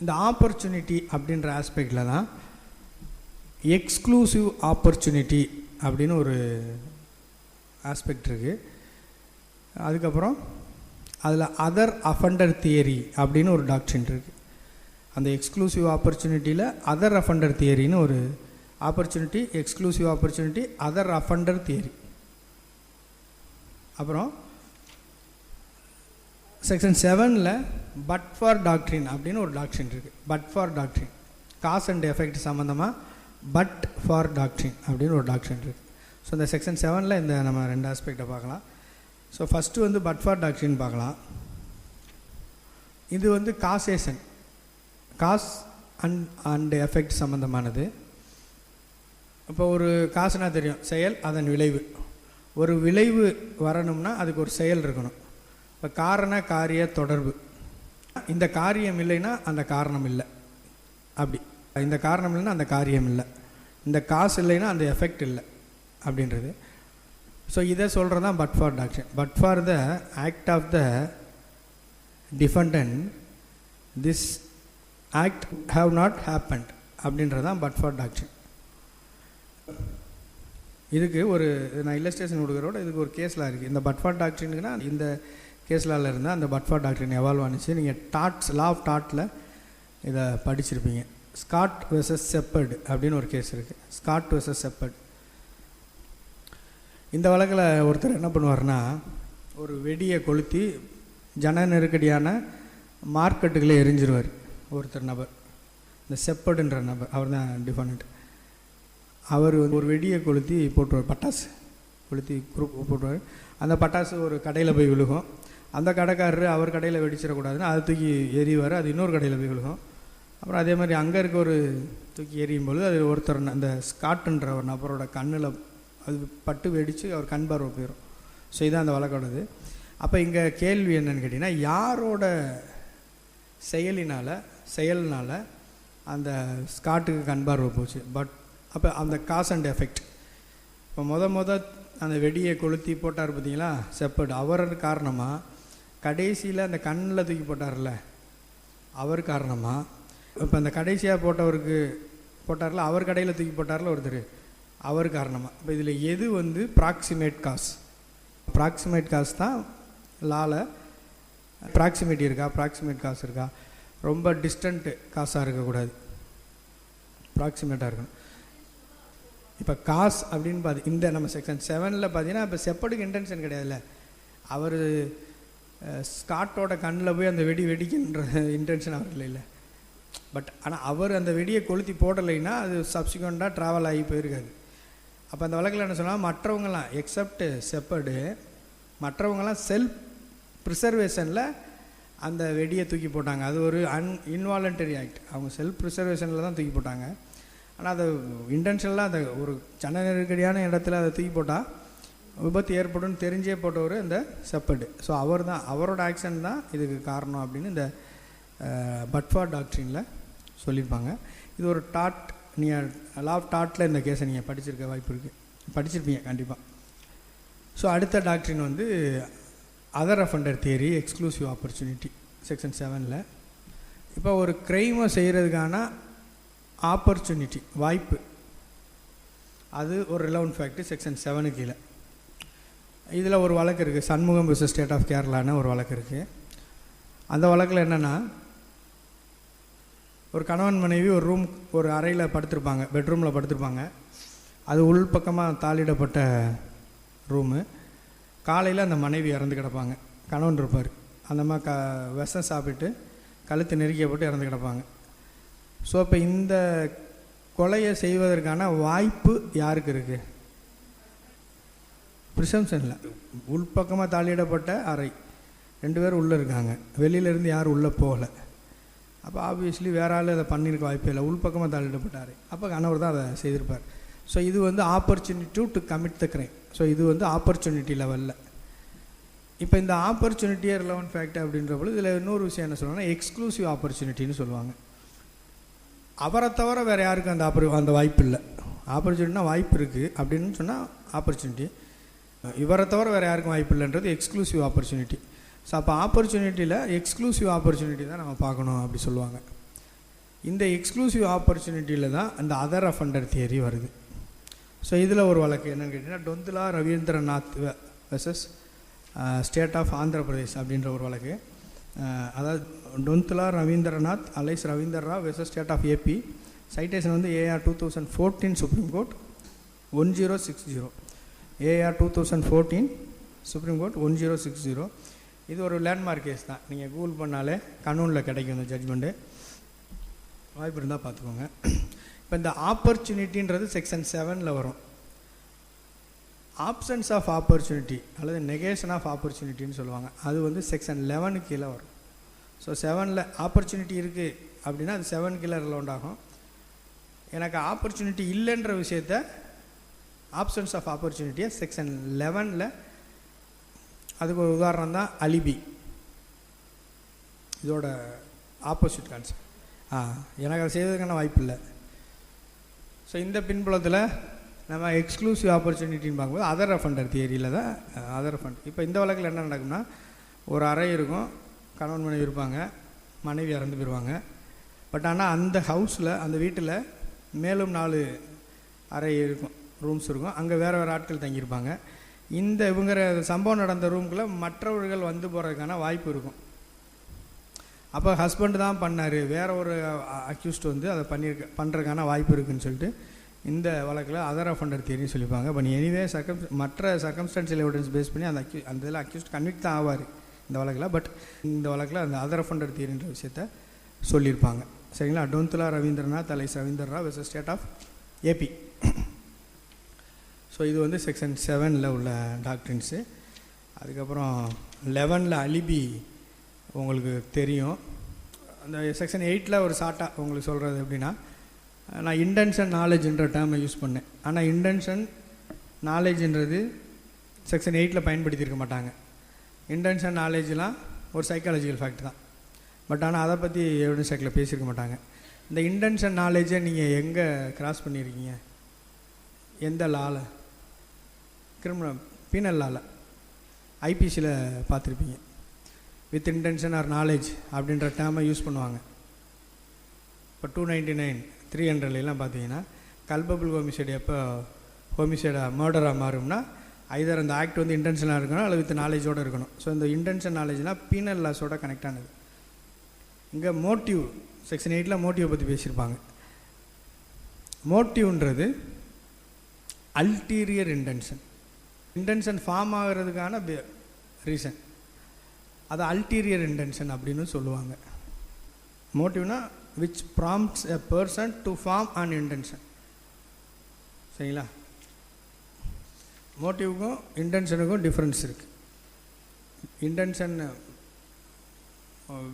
இந்த ஆப்பர்ச்சுனிட்டி அப்படின்ற ஆஸ்பெக்டில் தான் எக்ஸ்க்ளூசிவ் ஆப்பர்ச்சுனிட்டி அப்படின்னு ஒரு ஆஸ்பெக்ட் இருக்குது. அதுக்கப்புறம் அதில் அதர் அஃபண்டர் தியரி அப்படின்னு ஒரு டாக்டரின் இருக்குது. அந்த எக்ஸ்க்ளூசிவ் ஆப்பர்ச்சுனிட்டியில் அதர் அஃபண்டர் தியரின்னு ஒரு opportunity, exclusive opportunity, other offender theory. அப்புறம் செக்ஷன் 7ல் பட் ஃபார் டாக்டரின் அப்படின்னு ஒரு டாக்டரின் இருக்குது. But for doctrine, cause and effect சம்மந்தமாக பட் ஃபார் டாக்டரின் அப்படின்னு ஒரு டாக்டரின் இருக்குது. ஸோ இந்த செக்ஷன் 7ல் இந்த நம்ம 2 ஆஸ்பெக்டை பார்க்கலாம். ஸோ ஃபஸ்ட்டு வந்து பட் ஃபார் டாக்டரின் பார்க்கலாம். இது வந்து காசேஷன், காஸ் அண்ட் எஃபெக்ட் சம்மந்தமானது. இப்போ ஒரு காசுனா தெரியும், செயல் அதன் விளைவு. ஒரு விளைவு வரணும்னா அதுக்கு ஒரு செயல் இருக்கணும். இப்போ காரண காரிய தொடர்பு, இந்த காரியம் இல்லைன்னா அந்த காரணம் இல்லை, அப்படி இந்த காரணம் இல்லைன்னா அந்த காரியம் இல்லை, இந்த காசு இல்லைன்னா அந்த எஃபெக்ட் இல்லை அப்படின்றது. ஸோ இதை சொல்கிறது தான் but for doctrine. But for the act of the defendant this act have not happened அப்படின்றது தான் பட் ஃபார் டாக்டரின். இதுக்கு ஒரு நான் இல்லஸ்ட்ரேஷன் கொடுக்குறோட இதுக்கு ஒரு கேஸ்லாம் இருக்குது. இந்த பட் ஃபார் டாக்டரினுக்குன்னா இந்த கேஸ்லாவில் இருந்தால் அந்த பட் ஃபார் டாக்டரின் எவால்வ் ஆனிச்சு. நீங்கள் டாட்ஸ், லா ஆஃப் டாட்டில் இதை படிச்சிருப்பீங்க. ஸ்காட் வெர்சஸ் செப்பர்டு அப்படின்னு ஒரு கேஸ் இருக்குது. Scott versus shepherd. இந்த வழக்கில் ஒருத்தர் என்ன பண்ணுவார்னா, ஒரு வெடியை கொளுத்தி ஜன நெருக்கடியான மார்க்கெட்டுகளை எரிஞ்சிருவார் ஒருத்தர் நபர். இந்த செப்பர்டுன்ற நபர், அவர் தான் டிஃபனண்ட். அவர் ஒரு வெடியை கொளுத்தி போட்டுருவார், பட்டாசு கொளுத்தி குரூப் போட்டுருவார். அந்த பட்டாசு ஒரு கடையில் போய் விழுகும். அந்த கடைக்காரரு அவர் கடையில் வெடிச்சிடக்கூடாதுன்னு அதை தூக்கி எறிவார், அது இன்னொரு கடையில் போய் விழுகும். அப்புறம் அதே மாதிரி அங்கே இருக்க ஒரு தூக்கி எறியும் பொழுது அது ஒருத்தர் அந்த ஸ்காட்டுன்ற ஒரு நபரோட கண்ணில் அது பட்டு வெடித்து அவர் கண் பார்வை போயிடும். ஸோ இதுதான் அந்த வழக்கோடது. அப்போ இங்கே கேள்வி என்னன்னு கேட்டிங்கன்னா, யாரோட செயல்னால் அந்த ஸ்காட்டுக்கு கண் பார்வை போச்சு? பட் அப்போ அந்த காஸ் அண்ட் எஃபெக்ட். இப்போ அந்த வெடியை கொளுத்தி போட்டார் பார்த்தீங்களா செப்பர்டு, அவர் காரணமாக கடைசியில் அந்த கண்ணில் தூக்கி போட்டார்ல அவர் காரணமாக, இப்போ அந்த கடைசியாக போட்டார்ல அவர் கடையில் தூக்கி போட்டார்ல ஒருத்தர், அவர் காரணமாக. இப்போ இதில் எது ப்ராக்சிமேட் காஸ்? ப்ராக்சிமேட் காஸ் தான் லாவில் ப்ராக்சிமேட் காஸ் இருக்கா? ரொம்ப டிஸ்டன்ட் காசாக இருக்கக்கூடாது, ப்ராக்சிமேட்டாக இருக்கணும். இப்போ காஸ் அப்படின்னு இந்த நம்ம செக்ஷன் 7ல் பார்த்தீங்கன்னா, இப்போ செப்பர்டுக்கு இன்டென்ஷன் கிடையாதுல்ல, அவர் ஸ்காட்டோட கண்ணில் போய் அந்த வெடிக்கின்ற இன்டென்ஷன் அவர் இல்லை. பட் ஆனால் அவர் அந்த வெடியை கொளுத்தி போடலைன்னா அது சப்சிக்வெண்ட்டாக ட்ராவல் ஆகி போயிருக்காது. அப்போ அந்த வழக்கில் என்ன சொன்னால், மற்றவங்களாம் எக்ஸப்ட் செப்பர்டு, மற்றவங்களாம் செல்ஃப் ப்ரிசர்வேஷனில் அந்த வெடியை தூக்கி போட்டாங்க. அது ஒரு இன்வாலண்டரி ஆக்ட், அவங்க செல்ஃப் ப்ரிசர்வேஷனில் தான் தூக்கி போட்டாங்க. ஆனால் அதை இன்டென்ஷனலாக அந்த ஒரு ஜன நெருக்கடியான இடத்துல அதை தூக்கி போட்டால் விபத்து ஏற்படும் தெரிஞ்சே போட்டவர் இந்த செப்பர்டு. ஸோ அவரோட ஆக்ஷன் தான் இதுக்கு காரணம் அப்படின்னு இந்த பட்ஃபார்ட் டாக்ட்ரினில் சொல்லியிருப்பாங்க. இது ஒரு டாட், நீங்கள் லா ஆஃப் டாட்டில் இந்த கேஸை நீங்கள் படிச்சிருக்க வாய்ப்பு இருக்குது, படிச்சிருப்பீங்க கண்டிப்பாக. ஸோ அடுத்த doctrine other offender theory, exclusive opportunity, section 7ல். இப்போ ஒரு க்ரைமை செய்கிறதுக்கான ஆப்பர்ச்சுனிட்டி, வாய்ப்பு, அது ஒரு ரிலவன்ட் ஃபேக்ட் செக்ஷன் 7 கீழே. இதில் ஒரு வழக்கு இருக்குது, சண்முகம் விசஸ் ஸ்டேட் ஆஃப் கேரளான்னு ஒரு வழக்கு இருக்குது. அந்த வழக்கில் என்னென்னா, ஒரு கணவன் மனைவி ஒரு அறையில் படுத்திருப்பாங்க, பெட்ரூமில் படுத்திருப்பாங்க. அது உள்பக்கமாக தாளிடப்பட்ட ரூமு. காலையில் அந்த மனைவி இறந்து கிடப்பாங்க, கணவன் இருப்பார். அந்த மாதிரி விஷம் சாப்பிட்டு கழுத்து நெருக்கியப்பட்டு இறந்து கிடப்பாங்க. ஸோ இப்போ இந்த கொலையை செய்வதற்கான வாய்ப்பு யாருக்கு இருக்குது? ப்ரிசம்ஷனில் உள்பக்கமாக தாளிடப்பட்ட அறை, 2 பேர் உள்ளே இருக்காங்க, வெளியிலேருந்து யாரும் உள்ளே போகலை. அப்போ ஆப்வியஸ்லி வேறு ஆள் அதை பண்ணியிருக்க வாய்ப்பே இல்லை, உள்பக்கமாக தாளிடப்பட்ட அறை. அப்போ கணவர் தான் அதை செய்திருப்பார். ஸோ இது opportunity to commit the crime. So இது ஆப்பர்ச்சுனிட்டி லெவலில். இப்போ இந்த ஆப்பர்ச்சுனிட்டியே ரிலவன்ட் ஃபேக்ட் அப்படின்ற பொழுது இதில் இன்னொரு விஷயம் என்ன சொல்லுவாங்கன்னா, எக்ஸ்க்ளூசிவ் ஆப்பர்ச்சுனிட்டின்னு சொல்லுவாங்க. அவரை தவிர வேறு யாருக்கும் அந்த வாய்ப்பு இல்லை. ஆப்பர்ச்சுனிட்டினா வாய்ப்பு இருக்குது அப்படின்னு சொன்னால் ஆப்பர்ச்சுனிட்டி, இவரை தவிர வேறு யாருக்கும் வாய்ப்பு இல்லைன்றது எக்ஸ்க்ளூசிவ் ஆப்பர்ச்சுனிட்டி. ஸோ அப்போ ஆப்பர்ச்சுனிட்டியில் எக்ஸ்க்ளூசிவ் ஆப்பர்ச்சுனிட்டி தான் நம்ம பார்க்கணும் அப்படி சொல்லுவாங்க. இந்த எக்ஸ்க்ளூசிவ் ஆப்பர்ச்சுனிட்டியில் தான் அந்த அதர் அஃபண்டர் தியரி வருது. ஸோ இதில் ஒரு வழக்கு என்னென்னு கேட்டிங்கன்னா, Donthula Ravindranath versus state of Andhra Pradesh அப்படின்ற ஒரு வழக்கு. அதாவது Donthula Ravindranath alias Ravinder Rao versus state of AP. Citation AR 2014 supreme court 1060. AR 2014 supreme court 1060. இது ஒரு லேண்ட்மார்க் கேஸ் தான், நீங்கள் கூகுள் பண்ணாலே கனூனில் கிடைக்கும் இந்த ஜட்ஜ்மெண்ட்டு, வாய்ப்பு இருந்தால் பார்த்துக்கோங்க. இப்போ இந்த ஆப்பர்ச்சுனிட்டின்றது செக்ஷன் 7ல் வரும். ஆப்சன்ஸ் ஆஃப் ஆப்பர்ச்சுனிட்டி அல்லது நெகேஷன் ஆஃப் ஆப்பர்ச்சுனிட்டின்னு சொல்லுவாங்க, அது செக்ஷன் 11 கீழே வரும். ஸோ 7ல் ஆப்பர்ச்சுனிட்டி இருக்குது அப்படின்னா அது 7 கீழே ரிலவெண்ட் ஆகும். எனக்கு ஆப்பர்ச்சுனிட்டி இல்லைன்ற விஷயத்த, ஆப்சன்ஸ் ஆஃப் ஆப்பர்ச்சுனிட்டியை செக்ஷன் 11ல், அதுக்கு ஒரு உதாரணம் தான் அலிபி. இதோட ஆப்போசிட் கான்செப்ட். எனக்கு அதை செய்வதற்கான வாய்ப்பு இல்லை. ஸோ இந்த பின்புலத்தில் நம்ம எக்ஸ்க்ளூசிவ் ஆப்பர்ச்சுனிட்டின்னு பார்க்கும்போது அதர் அஃபண்டர் தியரியில் தான் அதர் அஃபண்டர். இப்போ இந்த வழக்கில் என்ன நடக்கும்னா, ஒரு அறை இருக்கும், கணவன் மனைவி இருப்பாங்க, மனைவி இறந்து போயிடுவாங்க. பட் ஆனால் அந்த ஹவுஸில், அந்த வீட்டில் மேலும் 4 அறை இருக்கும், ரூம்ஸ் இருக்கும். அங்கே வேறு ஆட்கள் தங்கியிருப்பாங்க. இவங்கிற சம்பவம் நடந்த ரூமுக்குள்ளே மற்றவர்கள் வந்து போகிறதுக்கான வாய்ப்பு இருக்கும். அப்போ ஹஸ்பண்ட் தான் பண்ணார், வேற ஒரு அக்யூஸ்ட் வந்து அதை பண்ணுறதுக்கான வாய்ப்பு இருக்குதுன்னு சொல்லிட்டு இந்த வழக்கில் அதர் அஃபண்டர் தியரின்னு சொல்லிப்பாங்க. இப்போ எனிவே மற்ற சர்க்கம்ஸ்டான்ஷியல் எவிடன்ஸ் பேஸ் பண்ணி அந்த இதில் அக்யூஸ்ட் கன்விக்ட் தான் ஆவார் இந்த வழக்கில். பட் இந்த வழக்கில் அந்த அதர் அஃபண்டர் தியரின்ற விஷயத்த சொல்லியிருப்பாங்க. சரிங்களா? Donthula Ravindranath alias Ravinder Rao versus state of AP. So இது வந்து செக்ஷன் 7 உள்ள டாக்ட்ரின்ஸு. அதுக்கப்புறம் 11 அலிபி உங்களுக்கு தெரியும். அந்த செக்ஷன் 8 ஒரு ஷார்ட்டாக உங்களுக்கு சொல்கிறது எப்படின்னா, நான் இன்டென்ஷன் நாலேஜ்ன்ற டேர்மை யூஸ் பண்ணேன். ஆனால் இன்டென்ஷன் நாலேஜ்ன்றது செக்ஷன் 8 பயன்படுத்தியிருக்க மாட்டாங்க. இன்டென்ஷன் நாலேஜ்லாம் ஒரு சைக்காலஜிக்கல் ஃபேக்ட் தான். பட் ஆனால் அதை பற்றி எவிடன்ஸ் ஆக்டில் பேசியிருக்க மாட்டாங்க. இந்த இன்டென்ஷன் நாலேஜை நீங்கள் எங்கே கிராஸ் பண்ணியிருக்கீங்க? எந்த லாவில்? கிரிமினல் பீனல் லாவில், ஐபிசியில் பார்த்துருப்பீங்க. வித் இன்டென்ஷன் ஆர் நாலேஜ் அப்படின்ற டேர்மை யூஸ் பண்ணுவாங்க. இப்போ 299 300 பார்த்தீங்கன்னா கல்பபிள் ஹோமிசைடு எப்போ ஹோமிசைடாக மர்டராக மாறும்னா ஐதர் அந்த ஆக்ட் வந்து இன்டென்ஷனாக இருக்கணும் அல்லது வித் நாலேஜோடு இருக்கணும். ஸோ இந்த இன்டென்ஷன் நாலேஜ்னால் பீனல் லாஸோட கனெக்ட் ஆனது. இங்கே மோட்டிவ் செக்ஷன் 8 மோட்டிவை பற்றி பேசியிருப்பாங்க. மோட்டிவ்ன்றது அல்டீரியர் இன்டென்ஷன் ஃபார்ம் ஆகிறதுக்கான ரீசன், அது அல்டீரியர் இன்டென்ஷன் அப்படின்னு சொல்லுவாங்க. மோட்டிவ்னா which prompts a person to form an intention. சரிங்களா? மோட்டிவுக்கும் இன்டென்ஷனுக்கும் டிஃப்ரென்ஸ் இருக்குது. இன்டென்ஷன்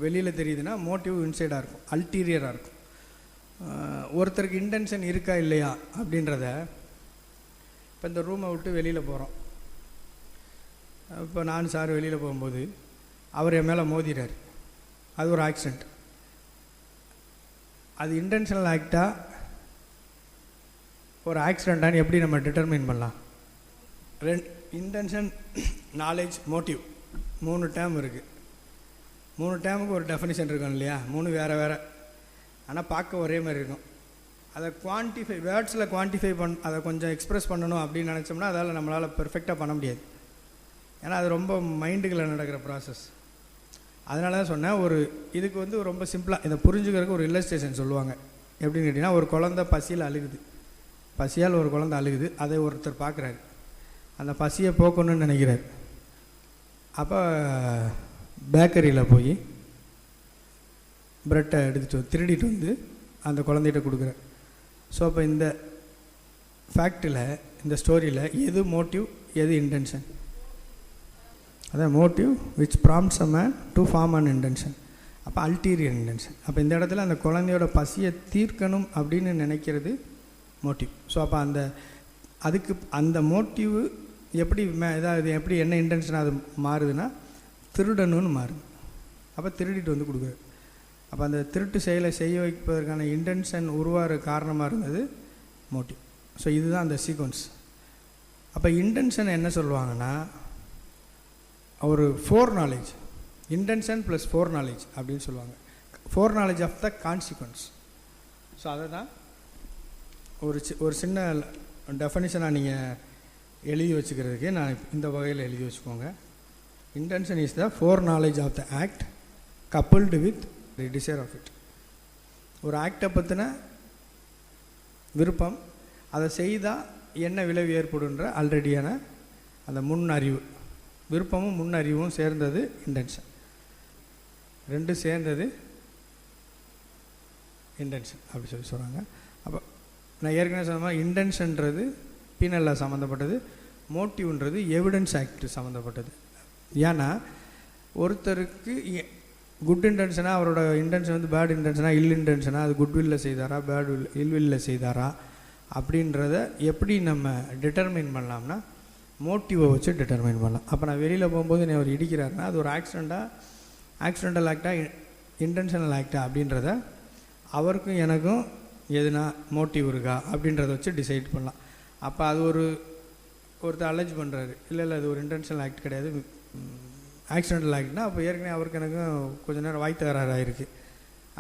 வெளியில் தெரியுதுன்னா மோட்டிவ் இன்சைடாக இருக்கும், அல்டீரியராக இருக்கும். ஒருத்தருக்கு இன்டென்ஷன் இருக்கா இல்லையா அப்படின்றத இப்போ இந்த ரூமை விட்டு வெளியில் போகிறோம். இப்போ நான் சார் வெளியில் போகும்போது அவர் என் மேலே மோதிறார், அது ஒரு ஆக்சிடெண்ட். அது இன்டென்ஷனல் ஆக்டாக ஒரு ஆக்சிடெண்ட்டான்னு எப்படி நம்ம டிட்டர்மின் பண்ணலாம்? இன்டென்ஷன், நாலேஜ், மோட்டிவ் 3 டேர்ம் இருக்குது. 3 டேர்முக்கு ஒரு டெஃபினிஷன் இருக்கும் இல்லையா? 3 வேறு ஆனால் பார்க்க ஒரே மாதிரி இருக்கும். அதை குவான்டிஃபை வேர்ட்ஸில் குவான்டிஃபை அதை கொஞ்சம் எக்ஸ்ப்ரெஸ் பண்ணணும் அப்படின்னு நினச்சோம்னா அதால் நம்மளால் பெர்ஃபெக்டாக பண்ண முடியாது. ஏன்னா அது ரொம்ப மைண்டுக்குள்ளே நடக்கிற ப்ராசஸ். அதனால தான் சொன்னேன், ஒரு இதுக்கு வந்து ரொம்ப சிம்பிளாக இதை புரிஞ்சுக்கிறதுக்கு ஒரு இல்லஸ்ட்ரேஷன் சொல்லுவாங்க. எப்படின்னு கேட்டிங்கன்னா, ஒரு குழந்தை பசியில் அழுகுது, பசியால் ஒரு குழந்தை அழுகுது, அதை ஒருத்தர் பார்க்குறாரு, அந்த பசியை போக்கணும்னு நினைக்கிறார். அப்போ பேக்கரியில் போய் ப்ரெட்டை திருடிட்டு வந்து அந்த குழந்தைகிட்ட கொடுக்குறார். ஸோ அப்போ இந்த ஃபேக்டில், இந்த ஸ்டோரியில் எது மோட்டிவ், எது இன்டென்ஷன்? அதான் motive which prompts a man to form an intention. அப்போ அல்டீரியர் இன்டென்ஷன். அப்போ இந்த இடத்துல அந்த குழந்தையோட பசியை தீர்க்கணும் அப்படின்னு நினைக்கிறது மோட்டிவ். ஸோ அப்போ அதுக்கு அந்த மோட்டிவ் எப்படி இதாவது எப்படி என்ன இன்டென்ஷன் அது மாறுதுன்னா திருடணும்னு மாறுது. அப்போ திருடிட்டு வந்து கொடுக்குறாரு. அப்போ அந்த திருட்டு செயலை செய்ய வைப்பதற்கான இன்டென்ஷன் உருவாகிற காரணமாக இருந்தது மோட்டிவ். ஸோ இதுதான் அந்த சீக்வன்ஸ். அப்போ இன்டென்ஷன் என்ன சொல்லுவாங்கன்னா, ஒரு foreknowledge, intention plus foreknowledge அப்படின்னு சொல்லுவாங்க. Foreknowledge of the consequence. ஸோ அதை தான் ஒரு சின்ன டெஃபனிஷனாக நீங்கள் எழுதி வச்சுக்கிறதுக்கு நான் இந்த வகையில் எழுதி வச்சுக்கோங்க. Intention is the foreknowledge of the act coupled with the desire of it. ஒரு ஆக்டை பற்றின விருப்பம், அதை செய்தால் என்ன விளைவு ஏற்படுன்ற ஆல்ரெடியான அந்த முன் அறிவு, விருப்பமும் முன் அறிவும் சேர்ந்தது இன்டென்ஷன். ரெண்டும் சேர்ந்தது இன்டென்ஷன் அப்படி சொல்கிறாங்க. அப்போ நான் ஏற்கனவே சொன்ன மாதிரி இன்டென்ஷன்றது பீனலில் சம்மந்தப்பட்டது, மோட்டிவ்ன்றது எவிடன்ஸ் ஆக்ட் சம்மந்தப்பட்டது. ஏன்னா ஒருத்தருக்கு குட் இன்டென்ஷனாக, அவரோட இன்டென்ஷன் வந்து பேட் இன்டென்ஷனாக, இல் இன்டென்ஷனாக, அது குட்வில்லில் செய்தாரா, பேட் இல்வில்லில் செய்தாரா அப்படின்றத எப்படி நம்ம டிட்டர்மின் பண்ணலாம்னா மோட்டிவை வச்சு டிட்டர்மின் பண்ணலாம். அப்போ நான் வெளியில் போகும்போது என்னை அவர் இடிக்கிறாருன்னா அது ஒரு ஆக்சிடென்டல் ஆக்டாக இன்டென்ஷனல் ஆக்டா அப்படின்றத அவருக்கும் எனக்கும் எதுனா மோட்டிவ் இருக்கா அப்படின்றத வச்சு டிசைட் பண்ணலாம். அப்போ அது ஒருத்தர் அலெஜ் பண்ணுறாரு, இல்லை அது ஒரு இன்டென்ஷனல் ஆக்ட் கிடையாது, ஆக்சிடென்டல் ஆக்ட்னா அப்போ ஏற்கனவே அவருக்கு எனக்கும் கொஞ்சம் நேரம் வாய் தகராறு ஆகிருக்கு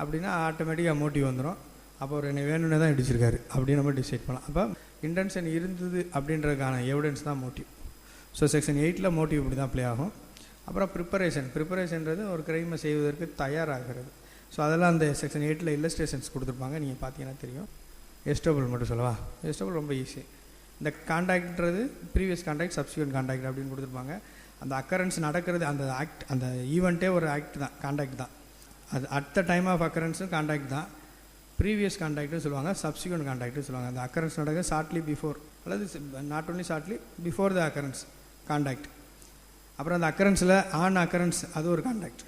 அப்படின்னா ஆட்டோமேட்டிக்காக மோட்டிவ் வந்துடும். அப்போ அவர் என்னை வேணும்னே தான் இடிச்சிருக்காரு அப்படின்னு நம்ம டிசைட் பண்ணலாம். அப்போ இன்டென்ஷன் இருந்தது அப்படின்றதுக்கான எவிடன்ஸ் தான் மோட்டிவ். ஸோ செக்ஷன் 8 மோட்டிவ் இப்படி தான் ப்ளே ஆகும். அப்புறம் ப்ரிப்பரேஷன்றது ஒரு கிரைமை செய்வதற்கு தயாராகிறது. ஸோ அதெல்லாம் அந்த செக்ஷன் 8 இல்லஸ்ட்ரேஷன்ஸ் கொடுத்துருப்பாங்க, நீங்கள் பார்த்தீங்கன்னா தெரியும். எஸ்டபிள் மட்டும் சொல்லவா? எஸ்டபிள் ரொம்ப ஈஸி. இந்த கான்டாக்ட்ன்றது ப்ரீவியஸ் கான்டாக்ட், சப்சிக்வெண்ட் கான்டாக்ட் அப்படின்னு கொடுத்துருப்பாங்க. அந்த அக்கரன்ஸ் நடக்கிறது, அந்த ஆக்ட், அந்த ஈவெண்ட்டே ஒரு ஆக்ட் தான், கான்டாக்ட் தான். அது அட் த டைம் ஆஃப் அக்கரன்ஸும் கான்டாக்ட் தான். ப்ரீவியஸ் கான்டாக்ட்னு சொல்லுவாங்க, சப்சிக்வெண்ட் கான்டாக்ட்னு சொல்லுவாங்க. அந்த அக்கரன்ஸ் நடக்க ஷார்ட்லி பிஃபோர், அல்லது not only shortly before the occurrence contact. அப்புறம் அந்த அக்கரன்ஸில் ஆன் அக்கரன்ஸ், அது ஒரு கான்டாக்ட்.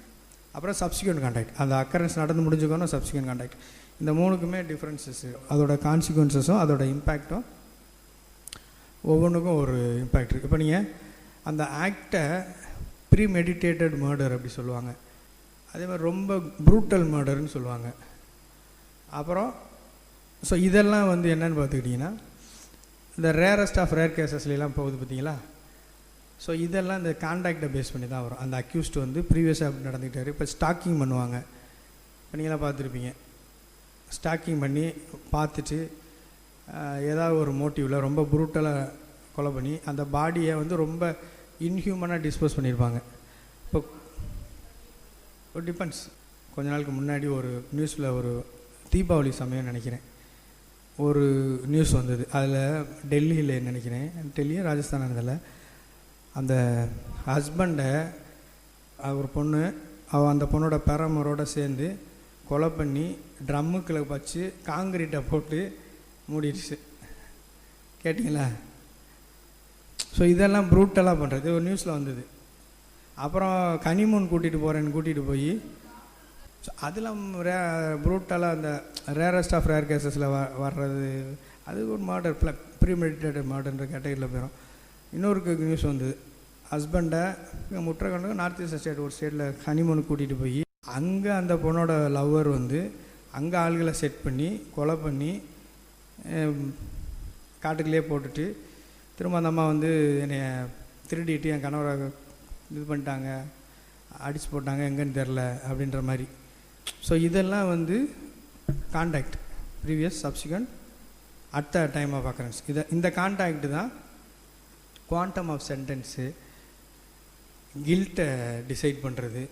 அப்புறம் சப்சிக்வெண்ட் கான்டாக்ட், அந்த அக்கரன்ஸ் நடந்து முடிஞ்சுக்கணும், சப்சிக்வெண்ட் கான்டாக்ட். இந்த மூணுக்குமே டிஃப்ரென்சஸ், அதோட கான்சிக்வன்சஸும் அதோட இம்பேக்டும் ஒவ்வொன்றுக்கும் ஒரு இம்பேக்ட் இருக்குது. இப்போ நீங்கள் அந்த ஆக்டை ப்ரீமெடிடேட்டட் மர்டர் அப்படி சொல்லுவாங்க, அதே மாதிரி ரொம்ப ப்ரூட்டல் மர்டர்னு சொல்லுவாங்க. அப்புறம் ஸோ இதெல்லாம் வந்து என்னென்னு பார்த்துக்கிட்டிங்கன்னா, இந்த ரேரஸ்ட் ஆஃப் ரேர் கேசஸ்லாம் போகுது பார்த்தீங்களா? ஸோ இதெல்லாம் இந்த கான்டாக்டை பேஸ் பண்ணி தான் வரும். அந்த அக்யூஸ்ட் வந்து ப்ரீவியஸாக அப்படி நடந்துக்கிட்டாரு. இப்போ ஸ்டாக்கிங் பண்ணுவாங்க, இப்போ நீங்களாம் பார்த்துருப்பீங்க. ஸ்டாக்கிங் பண்ணி பார்த்துட்டு ஏதாவது ஒரு மோட்டிவில் ரொம்ப ப்ரூட்டலாக கொலை பண்ணி அந்த பாடியை வந்து ரொம்ப இன்ஹியூமனாக டிஸ்போஸ் பண்ணியிருப்பாங்க. இப்போ டிபெண்ட்ஸ். கொஞ்ச நாளுக்கு முன்னாடி ஒரு நியூஸில், ஒரு தீபாவளி சமயம் நினைக்கிறேன், ஒரு நியூஸ் வந்தது. அதில் டெல்லியில் நினைக்கிறேன், டெல்லியும் ராஜஸ்தான் இருந்ததில், அந்த ஹஸ்பண்டை ஒரு பொண்ணு, அந்த பொண்ணோட பேரமரோடு சேர்ந்து கொலை பண்ணி ட்ரம்முக்குள்ள வச்சு காங்கிரீட்டை போட்டு மூடிடுச்சு. கேட்டிங்களா? ஸோ இதெல்லாம் ப்ரூட்டலாக பண்ணுறது ஒரு நியூஸில் வந்தது. அப்புறம் கனிமூன் கூட்டிகிட்டு போய் அதெல்லாம் ப்ரூட்டலாக அந்த ரேரஸ்ட் ஆஃப் ரேர் கேசஸில் வர்றது, அது ஒரு மர்டர், ப்ரீமெடிடேட்டட் மர்டர்ன்ற கேட்டகரியில் போயிடும். இன்னொரு நியூஸ் வந்தது, ஹஸ்பண்டை முற்றக்கண்டு நார்த் ஈஸ்ட் ஸ்டேட், ஒரு ஸ்டேட்டில் ஹனிமூனுக்கு கூட்டிகிட்டு போய் அங்கே அந்த பொண்ணோட லவ்வர் வந்து அங்கே ஆள்களை செட் பண்ணி கொலை பண்ணி காட்டுக்குள்ளே போட்டுட்டு, திரும்ப அந்த அம்மா வந்து என்னை திருடிட்டு என் கணவரை இது பண்ணிட்டாங்க, அடித்து போட்டாங்க, எங்கேன்னு தெரில அப்படின்ற மாதிரி. ஸோ இதெல்லாம் வந்து conduct, previous, subsequent, at the time of occurrence. இந்த கான்டாக்ட் தான் குவாண்டம் ஆஃப் சென்டென்ஸு, கில்ட்டை டிசைட் பண்ணுறது.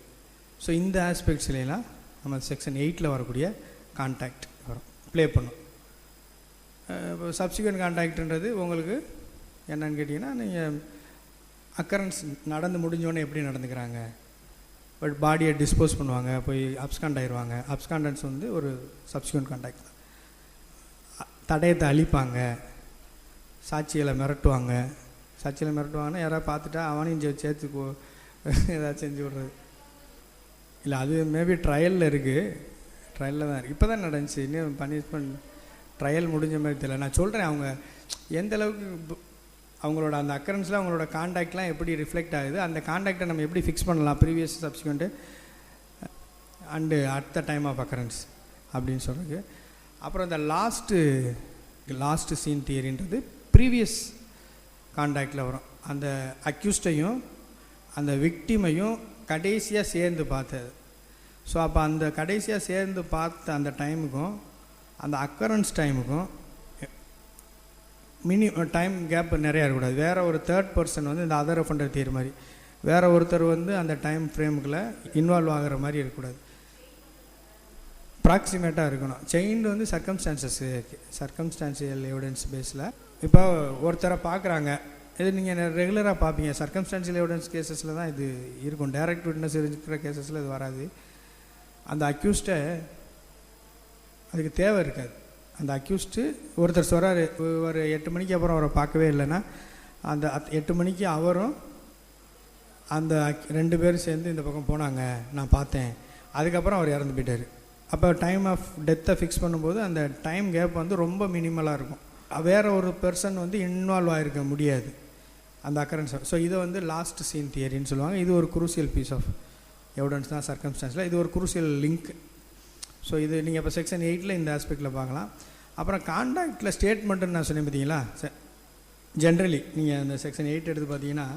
ஸோ இந்த ஆஸ்பெக்ட்ஸ்லாம் நம்ம செக்ஷன் 8 வரக்கூடிய கான்டாக்ட் வரும், ப்ளே பண்ணும். இப்போ சப்சிக்வெண்ட் கான்டாக்ட்ன்றது உங்களுக்கு என்னன்னு கேட்டிங்கன்னா, நீங்கள் அக்கரன்ஸ் நடந்து முடிஞ்சோடனே எப்படி நடந்துக்கிறாங்க, பட் பாடியை டிஸ்போஸ் பண்ணுவாங்க, போய் அப்ஸ்காண்ட் ஆயிடுவாங்க. அப்ஸ்காண்டன்ஸ் வந்து ஒரு சப்சிக்வெண்ட் கான்டாக்ட் தான். தடயத்தை அழிப்பாங்க, சாட்சிகளை மிரட்டுவாங்கன்னா யாராவது பார்த்துட்டா அவனையும் சேர்த்து ஏதாவது செஞ்சு விட்றது. இல்லை, அது மேபி ட்ரையலில் இருக்குது, ட்ரையலில் தான் இருக்குது, இப்போ தான் நடந்துச்சு. இன்னும் பனிஷ்மெண்ட் ட்ரையல் முடிஞ்ச மாதிரி தெரியல. நான் சொல்கிறேன், அவங்க எந்த அளவுக்கு அவங்களோட அந்த அக்கரன்ஸில் அவங்களோட கான்டாக்ட்லாம் எப்படி ரிஃப்ளெக்ட் ஆகுது, அந்த கான்டாக்டை நம்ம எப்படி ஃபிக்ஸ் பண்ணலாம், previous, subsequent and at the time of occurrence அப்படின்னு சொல்கிறது. அப்புறம் இந்த லாஸ்ட்டு சீன் தியரின்றது ப்ரீவியஸ் கான்டாக்டில் வரும். அந்த அக்யூஸ்டையும் அந்த விக்டிமையும் கடைசியாக சேர்ந்து பார்த்தது. ஸோ அப்போ அந்த கடைசியாக சேர்ந்து பார்த்த அந்த டைமுக்கும் அந்த அக்கரன்ஸ் டைமுக்கும் டைம் கேப் நிறையா இருக்கக்கூடாது. வேறு ஒரு தேர்ட் பர்சன் வந்து இந்த அதர் அஃபெண்டர் தியரி மாதிரி வேறு ஒருத்தர் வந்து அந்த டைம் ஃப்ரேமுக்குள்ளே இன்வால்வ் ஆகிற மாதிரி இருக்கக்கூடாது, ப்ராக்சிமேட்டாக இருக்கணும். செயின் வந்து சர்க்கம்ஸ்டான்சியல் எவிடன்ஸ் பேஸில். இப்போ ஒருத்தரை பார்க்குறாங்க, இது நீங்கள் ரெகுலராக பார்ப்பீங்க, சர்க்கம்ஸ்டான்சியல் எவிடன்ஸ் கேசஸில் தான் இது இருக்கும், டைரக்ட் விட்னஸ் இருக்கிற கேசஸில் இது வராது. அந்த அக்யூஸ்டை அதுக்கு தேவை இருக்காது. அந்த அக்யூஸ்டு ஒருத்தர் சொல்கிறாரு, ஒரு 8 மணிக்கு அப்புறம் அவரை பார்க்கவே இல்லைன்னா, அந்த 8 மணிக்கு அவரும் அந்த 2 பேரும் சேர்ந்து இந்த பக்கம் போனாங்க, நான் பார்த்தேன், அதுக்கப்புறம் அவர் இறந்து போயிட்டார். அப்போ டைம் ஆஃப் டெத்தை ஃபிக்ஸ் பண்ணும்போது அந்த டைம் கேப் வந்து ரொம்ப மினிமலாக இருக்கும். வேறு ஒரு பர்சன் வந்து இன்வால்வ் ஆகிருக்க முடியாது அந்த அக்கரன்ஸ். ஸோ இதை வந்து லாஸ்ட் சீன் தியரின்னு சொல்லுவாங்க. இது ஒரு குரூசியல் பீஸ் ஆஃப் எவிடன்ஸ் தான் சர்க்கம்ஸ்டான்ஸில், இது ஒரு குரூசியல் லிங்க். ஸோ இது நீங்கள் இப்போ செக்ஷன் 8 இந்த ஆஸ்பெக்டில் பார்க்கலாம். அப்புறம் கான்டாக்டில் ஸ்டேட்மெண்ட்டுன்னு நான் சொன்னேன் பார்த்தீங்களா, ஜென்ரலி நீங்கள் அந்த செக்ஷன் 8 எடுத்து பார்த்தீங்கன்னா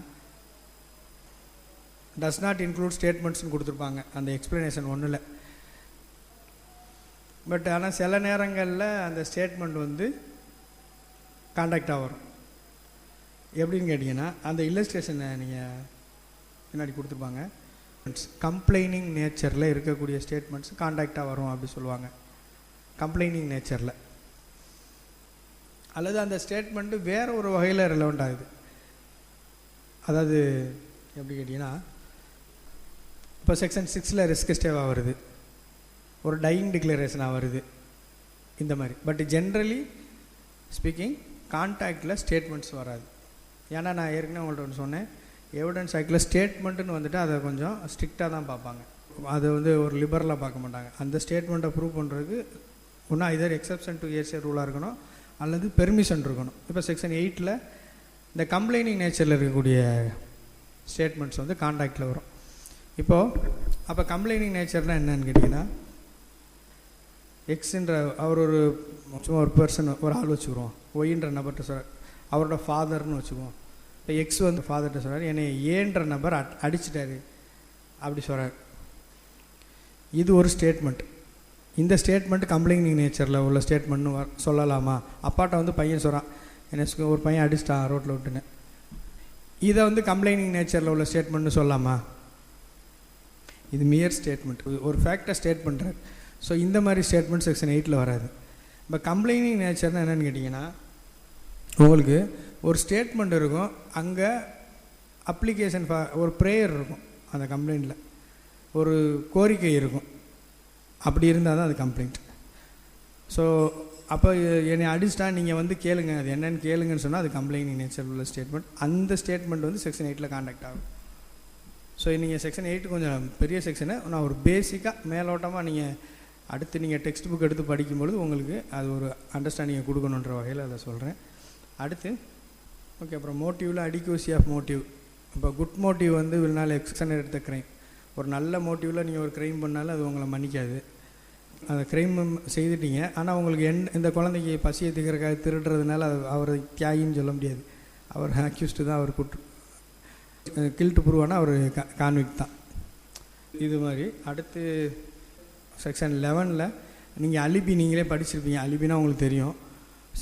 டஸ் நாட் இன்க்ளூட் ஸ்டேட்மெண்ட்ஸ்னு கொடுத்துருப்பாங்க அந்த எக்ஸ்ப்ளனேஷன் 1. பட் ஆனால் சில நேரங்களில் அந்த ஸ்டேட்மெண்ட் வந்து கான்டாக்டாக வரும். எப்படின்னு கேட்டிங்கன்னா, அந்த இல்லஸ்ட்ரேஷனை நீங்கள் பின்னாடி கொடுத்துருப்பாங்க. கம்ப்ளைனிங் நேச்சரில் இருக்கக்கூடிய ஸ்டேட்மெண்ட்ஸ் கான்டாக்டாக வரும் அப்படி சொல்லுவாங்க. கம்ப்ளைனிங் நேச்சரில் அல்லது அந்த ஸ்டேட்மெண்ட்டு வேறு ஒரு வகையில் ரிலவெண்ட் ஆகுது. அதாவது எப்படி கேட்டிங்கன்னா, இப்போ செக்ஷன் 6 ரிஸ்க் ஸ்டேவாக வருது, ஒரு டையிங் டிக்ளரேஷனாக வருது, இந்த மாதிரி. பட் ஜென்ரலி ஸ்பீக்கிங் கான்டாக்டில் ஸ்டேட்மெண்ட்ஸ் வராது. ஏன்னா நான் ஏற்கனவே உங்கள்கிட்ட ஒன்று சொன்னேன், எவிடன்ஸ் ஆக்டில் ஸ்டேட்மெண்ட்டுன்னு வந்துட்டு அதை கொஞ்சம் ஸ்ட்ரிக்டாக தான் பார்ப்பாங்க. அதை ஒரு லிபரலாக பார்க்க மாட்டாங்க. அந்த ஸ்டேட்மெண்ட்டை ப்ரூவ் பண்ணுறதுக்கு ஒன்றா இதர் எக்ஸப்ஷன் டு ஏசிய ரூலாக இருக்கணும் அல்லது பெர்மிஷன் இருக்கணும். இப்போ செக்ஷன் 8 இந்த கம்ப்ளைனிங் நேச்சரில் இருக்கக்கூடிய ஸ்டேட்மெண்ட்ஸ் கான்டாக்டில் வரும். இப்போது அப்போ கம்ப்ளைனிங் நேச்சர்னால் என்னன்னு கேட்டிங்கன்னா, எக்ஸுன்ற அவர் சும்மா ஒரு பர்சன், ஒரு ஆள் வச்சுக்கிறோம், ஒய்ன்ற நபர்கிட்ட சொல்கிறார், அவரோட ஃபாதர்னு வச்சுக்குவோம். இப்போ எக்ஸ் ஃபாதர்கிட்ட சொல்கிறார், என்னை ஏன்ற நபர் அடிச்சிட்டாரு அப்படி சொல்கிறார். இது ஒரு ஸ்டேட்மெண்ட். இந்த ஸ்டேட்மெண்ட் கம்ப்ளைனிங் நேச்சரில் உள்ள ஸ்டேட்மெண்ட்னு சொல்லலாமா? அப்பாட்ட பையன் சொல்கிறான், என்ன ஒரு பையன் அடிச்சிட்டான் ரோட்டில் விட்டுன்னு, இதை கம்ப்ளைனிங் நேச்சரில் உள்ள ஸ்டேட்மெண்ட்னு சொல்லலாமா? இது மியர் ஸ்டேட்மெண்ட், ஒரு ஃபேக்டை ஸ்டேட் பண்ணுறாரு. ஸோ இந்த மாதிரி ஸ்டேட்மெண்ட் செக்ஷன் 8 வராது. இப்போ கம்ப்ளைனிங் நேச்சர்னால் என்னென்னு கேட்டிங்கன்னா, உங்களுக்கு ஒரு ஸ்டேட்மெண்ட் இருக்கும், அங்கே அப்ளிகேஷன் ஒரு ப்ரேயர் இருக்கும், அந்த கம்ப்ளைண்ட்டில் ஒரு கோரிக்கை இருக்கும். அப்படி இருந்தால் தான் அது கம்ப்ளைண்ட். ஸோ அப்போ என்னை அடிச்சிட்டா நீங்கள் கேளுங்க, அது என்னென்னு கேளுங்கன்னு சொன்னால் அது கம்ப்ளைனிங் நேச்சர் உள்ள ஸ்டேட்மெண்ட். அந்த ஸ்டேட்மெண்ட் செக்ஷன் 8 கான்டாக்ட் ஆகும். ஸோ நீங்கள் செக்ஷன் 8 கொஞ்சம் பெரிய செக்ஷனை நான் ஒரு பேசிக்காக மேலோட்டமாக நீங்கள் அடுத்து நீங்கள் டெக்ஸ்ட் புக் எடுத்து படிக்கும்பொழுது உங்களுக்கு அது ஒரு அண்டர்ஸ்டாண்டிங்கை கொடுக்கணுன்ற வகையில் அதை சொல்கிறேன். அடுத்து ஓகே, அப்புறம் மோட்டிவில் அடிக்யூசி ஆஃப் மோட்டிவ். இப்போ good motive will not extend the crime. ஒரு நல்ல மோட்டிவில் நீங்கள் ஒரு க்ரைம் பண்ணாலும் அது உங்களை மன்னிக்காது. அந்த க்ரைம் செய்துட்டீங்க, ஆனால் உங்களுக்கு இந்த குழந்தைக்கு பசியை திக்கிறக்காக திருடுறதுனால அவர் தியாகின்னு சொல்ல முடியாது. அவர் அக்யூஸ்டு தான், அவர் கில்ட்டு ப்ரூவானா அவர் கான்விக்ட் தான். இது மாதிரி அடுத்து செக்ஷன் 11 நீங்கள் அலிபி நீங்களே படிச்சிருப்பீங்க. அலிபினா உங்களுக்கு தெரியும்.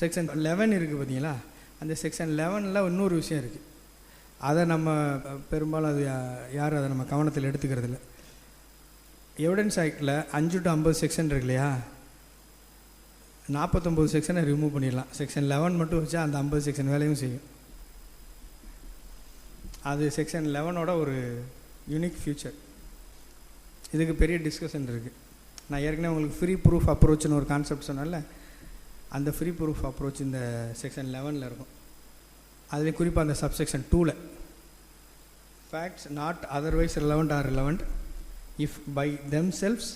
செக்ஷன் 11 இருக்குது பார்த்தீங்களா, அந்த செக்ஷன் 11 இன்னொரு விஷயம் இருக்குது. அதை நம்ம பெரும்பாலும் அது யாரும் அதை நம்ம கவனத்தில் எடுத்துக்கிறது இல்லை. எவிடன்ஸ் ஆக்டில் 5 to 50 செக்ஷன் இருக்கு இல்லையா, 49 செக்ஷனை ரிமூவ் பண்ணிடலாம். செக்ஷன் 11 மட்டும் வச்சா அந்த 50 செக்ஷன் வேலையும் செய்யும். அது செக்ஷன் 11 ஒரு யூனிக் ஃபியூச்சர். இதுக்கு பெரிய டிஸ்கஷன் இருக்குது. நான் ஏற்கனவே உங்களுக்கு ஃப்ரீ ப்ரூஃப் அப்ரோச்னு ஒரு கான்செப்ட் சொன்னால, அந்த ஃப்ரீ ப்ரூஃப் அப்ரோச் இந்த செக்ஷன் 11 இருக்கும். அதுலேயும் குறிப்பாக அந்த subsection 2 facts not otherwise relevant are relevant if by themselves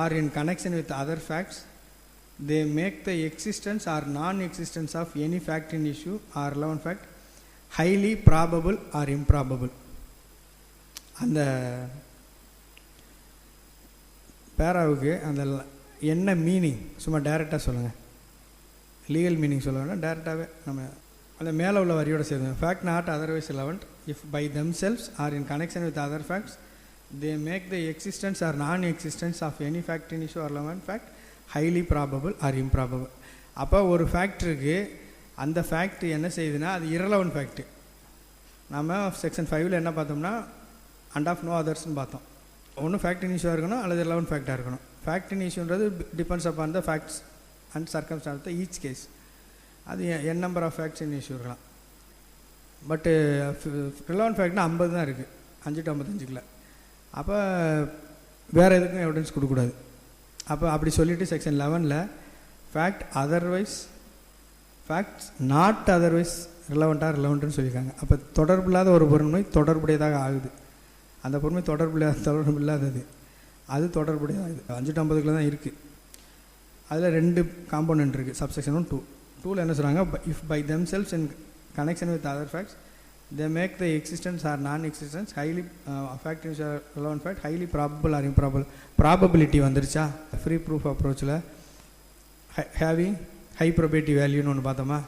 or in connection with other facts they make the existence or non existence of any fact in issue or relevant fact highly probable or improbable. அந்த பேராவுக்கு அந்த என்ன meaning சும்மா டைரெக்டாக சொல்லுங்கள், legal meaning சொல்ல வேண்டாம், டைரெக்டாகவே நம்ம அந்த மேலே உள்ள வரியோட சேர்ந்து fact not otherwise relevant if by themselves or in connection with other facts they make the existence or non existence of any fact in issue or relevant fact highly probable or improbable. அப்போ ஒரு fact இருக்குது, அந்த fact என்ன செய்யுதுன்னா அது irrelevant fact. நம்ம section 5 என்ன பார்த்தோம்னா அண்ட் ஆஃப் நோ அதர்ஸ்ன்னு பார்த்தோம். ஒன்று ஃபேக்ட் இன் இஷ்யூவாக இருக்கணும் அல்லது ரிலவெண்ட் ஃபேக்டாக இருக்கணும். ஃபேக்ட் இன் இஷ்யூன்றது depends upon the facts and circumstances the each case. அது n number of facts in issue இருக்கலாம். பட்டு ரிலவெண்ட் ஃபேக்ட்னா 50 தான் இருக்குது, 5 to 55. அப்போ வேறு எதுக்கும் எவிடன்ஸ் கொடுக்கக்கூடாது. அப்போ அப்படி சொல்லிவிட்டு section 11 fact otherwise facts not otherwise ரிலவெண்ட்டாக ரிலவெண்ட்டுன்னு சொல்லியிருக்காங்க. அப்போ தொடர்பில்லாத ஒரு பொருண்மை தொடர்புடையதாக ஆகுது. அந்த பொருண்மை தொடர்பில்லாதது அது தொடர்புடையதாகுது. 5 to 50 தான் இருக்குது. அதில் 2 காம்போனன்ட் இருக்குது, சப்செக்ஷன் 1, 2. 2 என்ன சொல்கிறாங்க, if by themselves in connection with other facts they make the existence or non existence highly fact in relevant fact highly probable or improbable. Probability வந்துருச்சா ஃப்ரீ ப்ரூஃப் அப்ரோச்சில். ஹேவிங் ஹை ப்ரோபேட்டிவ் வேல்யூன்னு ஒன்று பார்த்தோமா.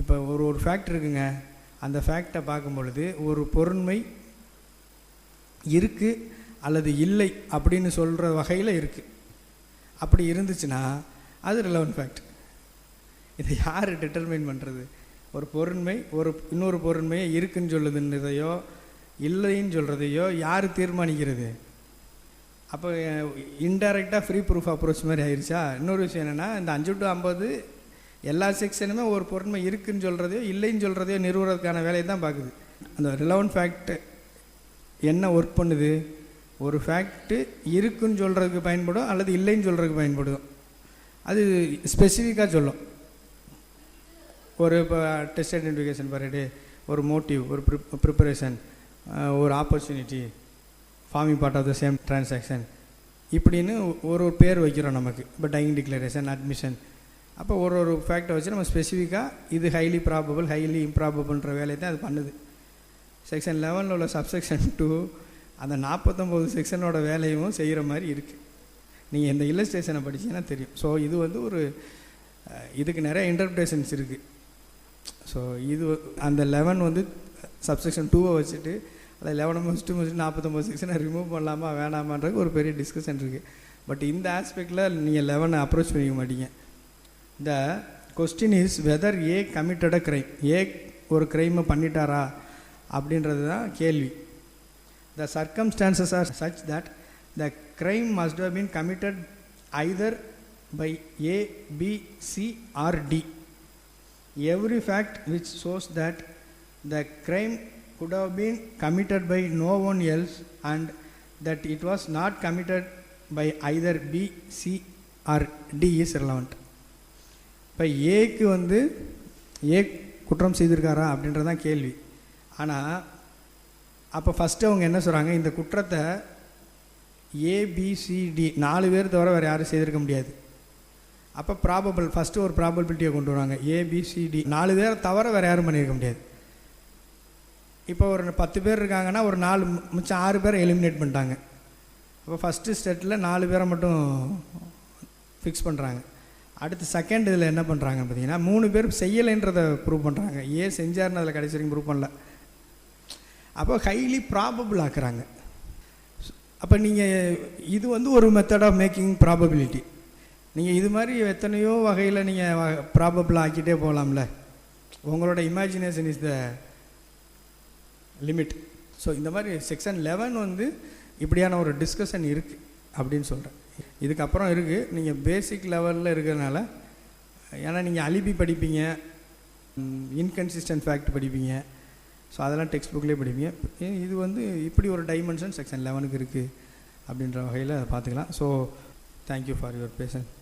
இப்போ ஒரு fact இருக்குங்க, அந்த ஃபேக்டை பார்க்கும் பொழுது ஒரு பொருண்மை இருக்குது அல்லது இல்லை அப்படின்னு சொல்கிற வகையில் இருக்குது. அப்படி இருந்துச்சுன்னா அது ரிலவெண்ட் ஃபேக்ட். இதை யார் டிட்டர்மைன் பண்ணுறது? ஒரு பொருண்மை இன்னொரு பொருண்மையை இருக்குன்னு சொல்லுதுன்றதையோ இல்லைன்னு சொல்கிறதையோ யார் தீர்மானிக்கிறது? அப்போ இன்டைரக்டாக ஃப்ரீ ப்ரூஃப் அப்ரோச் மாதிரி ஆயிடுச்சா? இன்னொரு விஷயம் என்னென்னா, இந்த 5 to 50 எல்லா செக்ஷனுமே ஒரு பொருண்மை இருக்குன்னு சொல்கிறதையோ இல்லைன்னு சொல்கிறதையோ நிறுவுறதுக்கான வேலையை தான் பார்க்குது. அந்த ரிலவன்ட் ஃபேக்ட் என்ன ஒர்க் பண்ணுது? ஒரு ஃபேக்ட்டு இருக்குன்னு சொல்கிறதுக்கு பயன்படும் அல்லது இல்லைன்னு சொல்கிறதுக்கு பயன்படும். அது ஸ்பெசிஃபிக்காக சொல்லும். ஒரு இப்போ டெஸ்ட் ஐடென்டிஃபிகேஷன் பரேடு, ஒரு மோட்டிவ், ஒரு ப்ரிப்பரேஷன், ஒரு opportunity, forming part of the same transaction, இப்படின்னு ஒரு பேர் வைக்கிறோம் நமக்கு. இப்போ டையிங் டிக்ளரேஷன், அட்மிஷன். அப்போ ஒரு ஃபேக்டை வச்சு நம்ம ஸ்பெசிஃபிக்காக இது ஹைலி ப்ராபபிள், ஹைலி இம்ப்ராபபிள்ன்ற வேலையை தான் அது பண்ணுது. செக்ஷன் 11 உள்ள சப்செக்ஷன் 2 அந்த 49 செக்ஷனோட வேலையும் செய்கிற மாதிரி இருக்குது. நீங்கள் இந்த இல்லஸ்ட்ரேஷனை படிச்சீங்கன்னா தெரியும். ஸோ இது வந்து இதுக்கு நிறைய இன்டர்பிரேஷன்ஸ் இருக்குது. ஸோ இது அந்த 11 வந்து சப்செக்ஷன் 2 வச்சுட்டு அதை 11 முடிச்சுட்டு 49 செக்ஷனை ரிமூவ் பண்ணலாமா வேணாமான்றது ஒரு பெரிய டிஸ்கஷன் இருக்குது. பட் இந்த ஆஸ்பெக்டில் நீங்கள் 11 அப்ரோச் பண்ணிக்க மாட்டீங்க. The question is whether A committed a crime. A ஒரு கிரைமை பண்ணிட்டாரா அப்படின்றது தான் கேள்வி. The circumstances are such that the crime must have been committed either by A, B, C or D. Every fact which shows that the crime could have been committed by no one else and that it was not committed by either B, C or D is relevant. இப்போ ஏக்கு ஏ குற்றம் செய்திருக்காரா அப்படின்றது தான் கேள்வி. ஆனால் அப்போ first அவங்க என்ன சொல்கிறாங்க, இந்த குற்றத்தை ஏபிசிடி 4 பேர் தவிர வேறு யாரும் செய்திருக்க முடியாது. அப்போ ப்ராபபிள் ஃபஸ்ட்டு ஒரு ப்ராபபிலிட்டியை கொண்டு வராங்க. ஏபிசிடி 4 பேரை தவிர வேறு யாரும் பண்ணியிருக்க முடியாது. இப்போ ஒரு 10 பேர் இருக்காங்கன்னா ஒரு 4 மிச்சம் 6 பேரை எலிமினேட் பண்ணிட்டாங்க. அப்போ ஃபஸ்ட்டு ஸ்டெட்டில் 4 பேரை மட்டும் ஃபிக்ஸ் பண்ணுறாங்க. அடுத்து செகண்ட் இதில் என்ன பண்ணுறாங்க பார்த்தீங்கன்னா 3 பேர் செய்யலைன்றதை ப்ரூவ் பண்ணுறாங்க. ஏன் செஞ்சார்னு அதில் கடைசி வரைக்கும் ப்ரூவ் பண்ணல. அப்போ ஹைலி ப்ராபபிள் ஆக்குறாங்க. அப்போ நீங்கள் இது ஒரு மெத்தட் ஆஃப் மேக்கிங் ப்ராபபிலிட்டி. நீங்கள் இது மாதிரி எத்தனையோ வகையில் நீங்கள் ப்ராபபிள் ஆக்கிட்டே போகலாம்ல. உங்களோட imagination is the limit. So இந்த மாதிரி செக்ஷன் 11 இப்படியான ஒரு டிஸ்கஷன் இருக்குது அப்படின்னு சொல்கிறேன். இதுக்கப்புறம் இருக்குது, நீங்கள் பேசிக் லெவலில் இருக்கிறதுனால. ஏன்னா நீங்கள் அலிபி படிப்பீங்க, இன்கன்சிஸ்டன்ட் ஃபேக்ட் படிப்பீங்க. ஸோ அதெல்லாம் டெக்ஸ்ட் புக்லேயே படிப்பீங்க. இது இப்படி ஒரு டைமென்ஷன் செக்ஷன் 11க்கு இருக்குது அப்படின்ற வகையில் அதை பார்த்துக்கலாம். So thank you for your patience.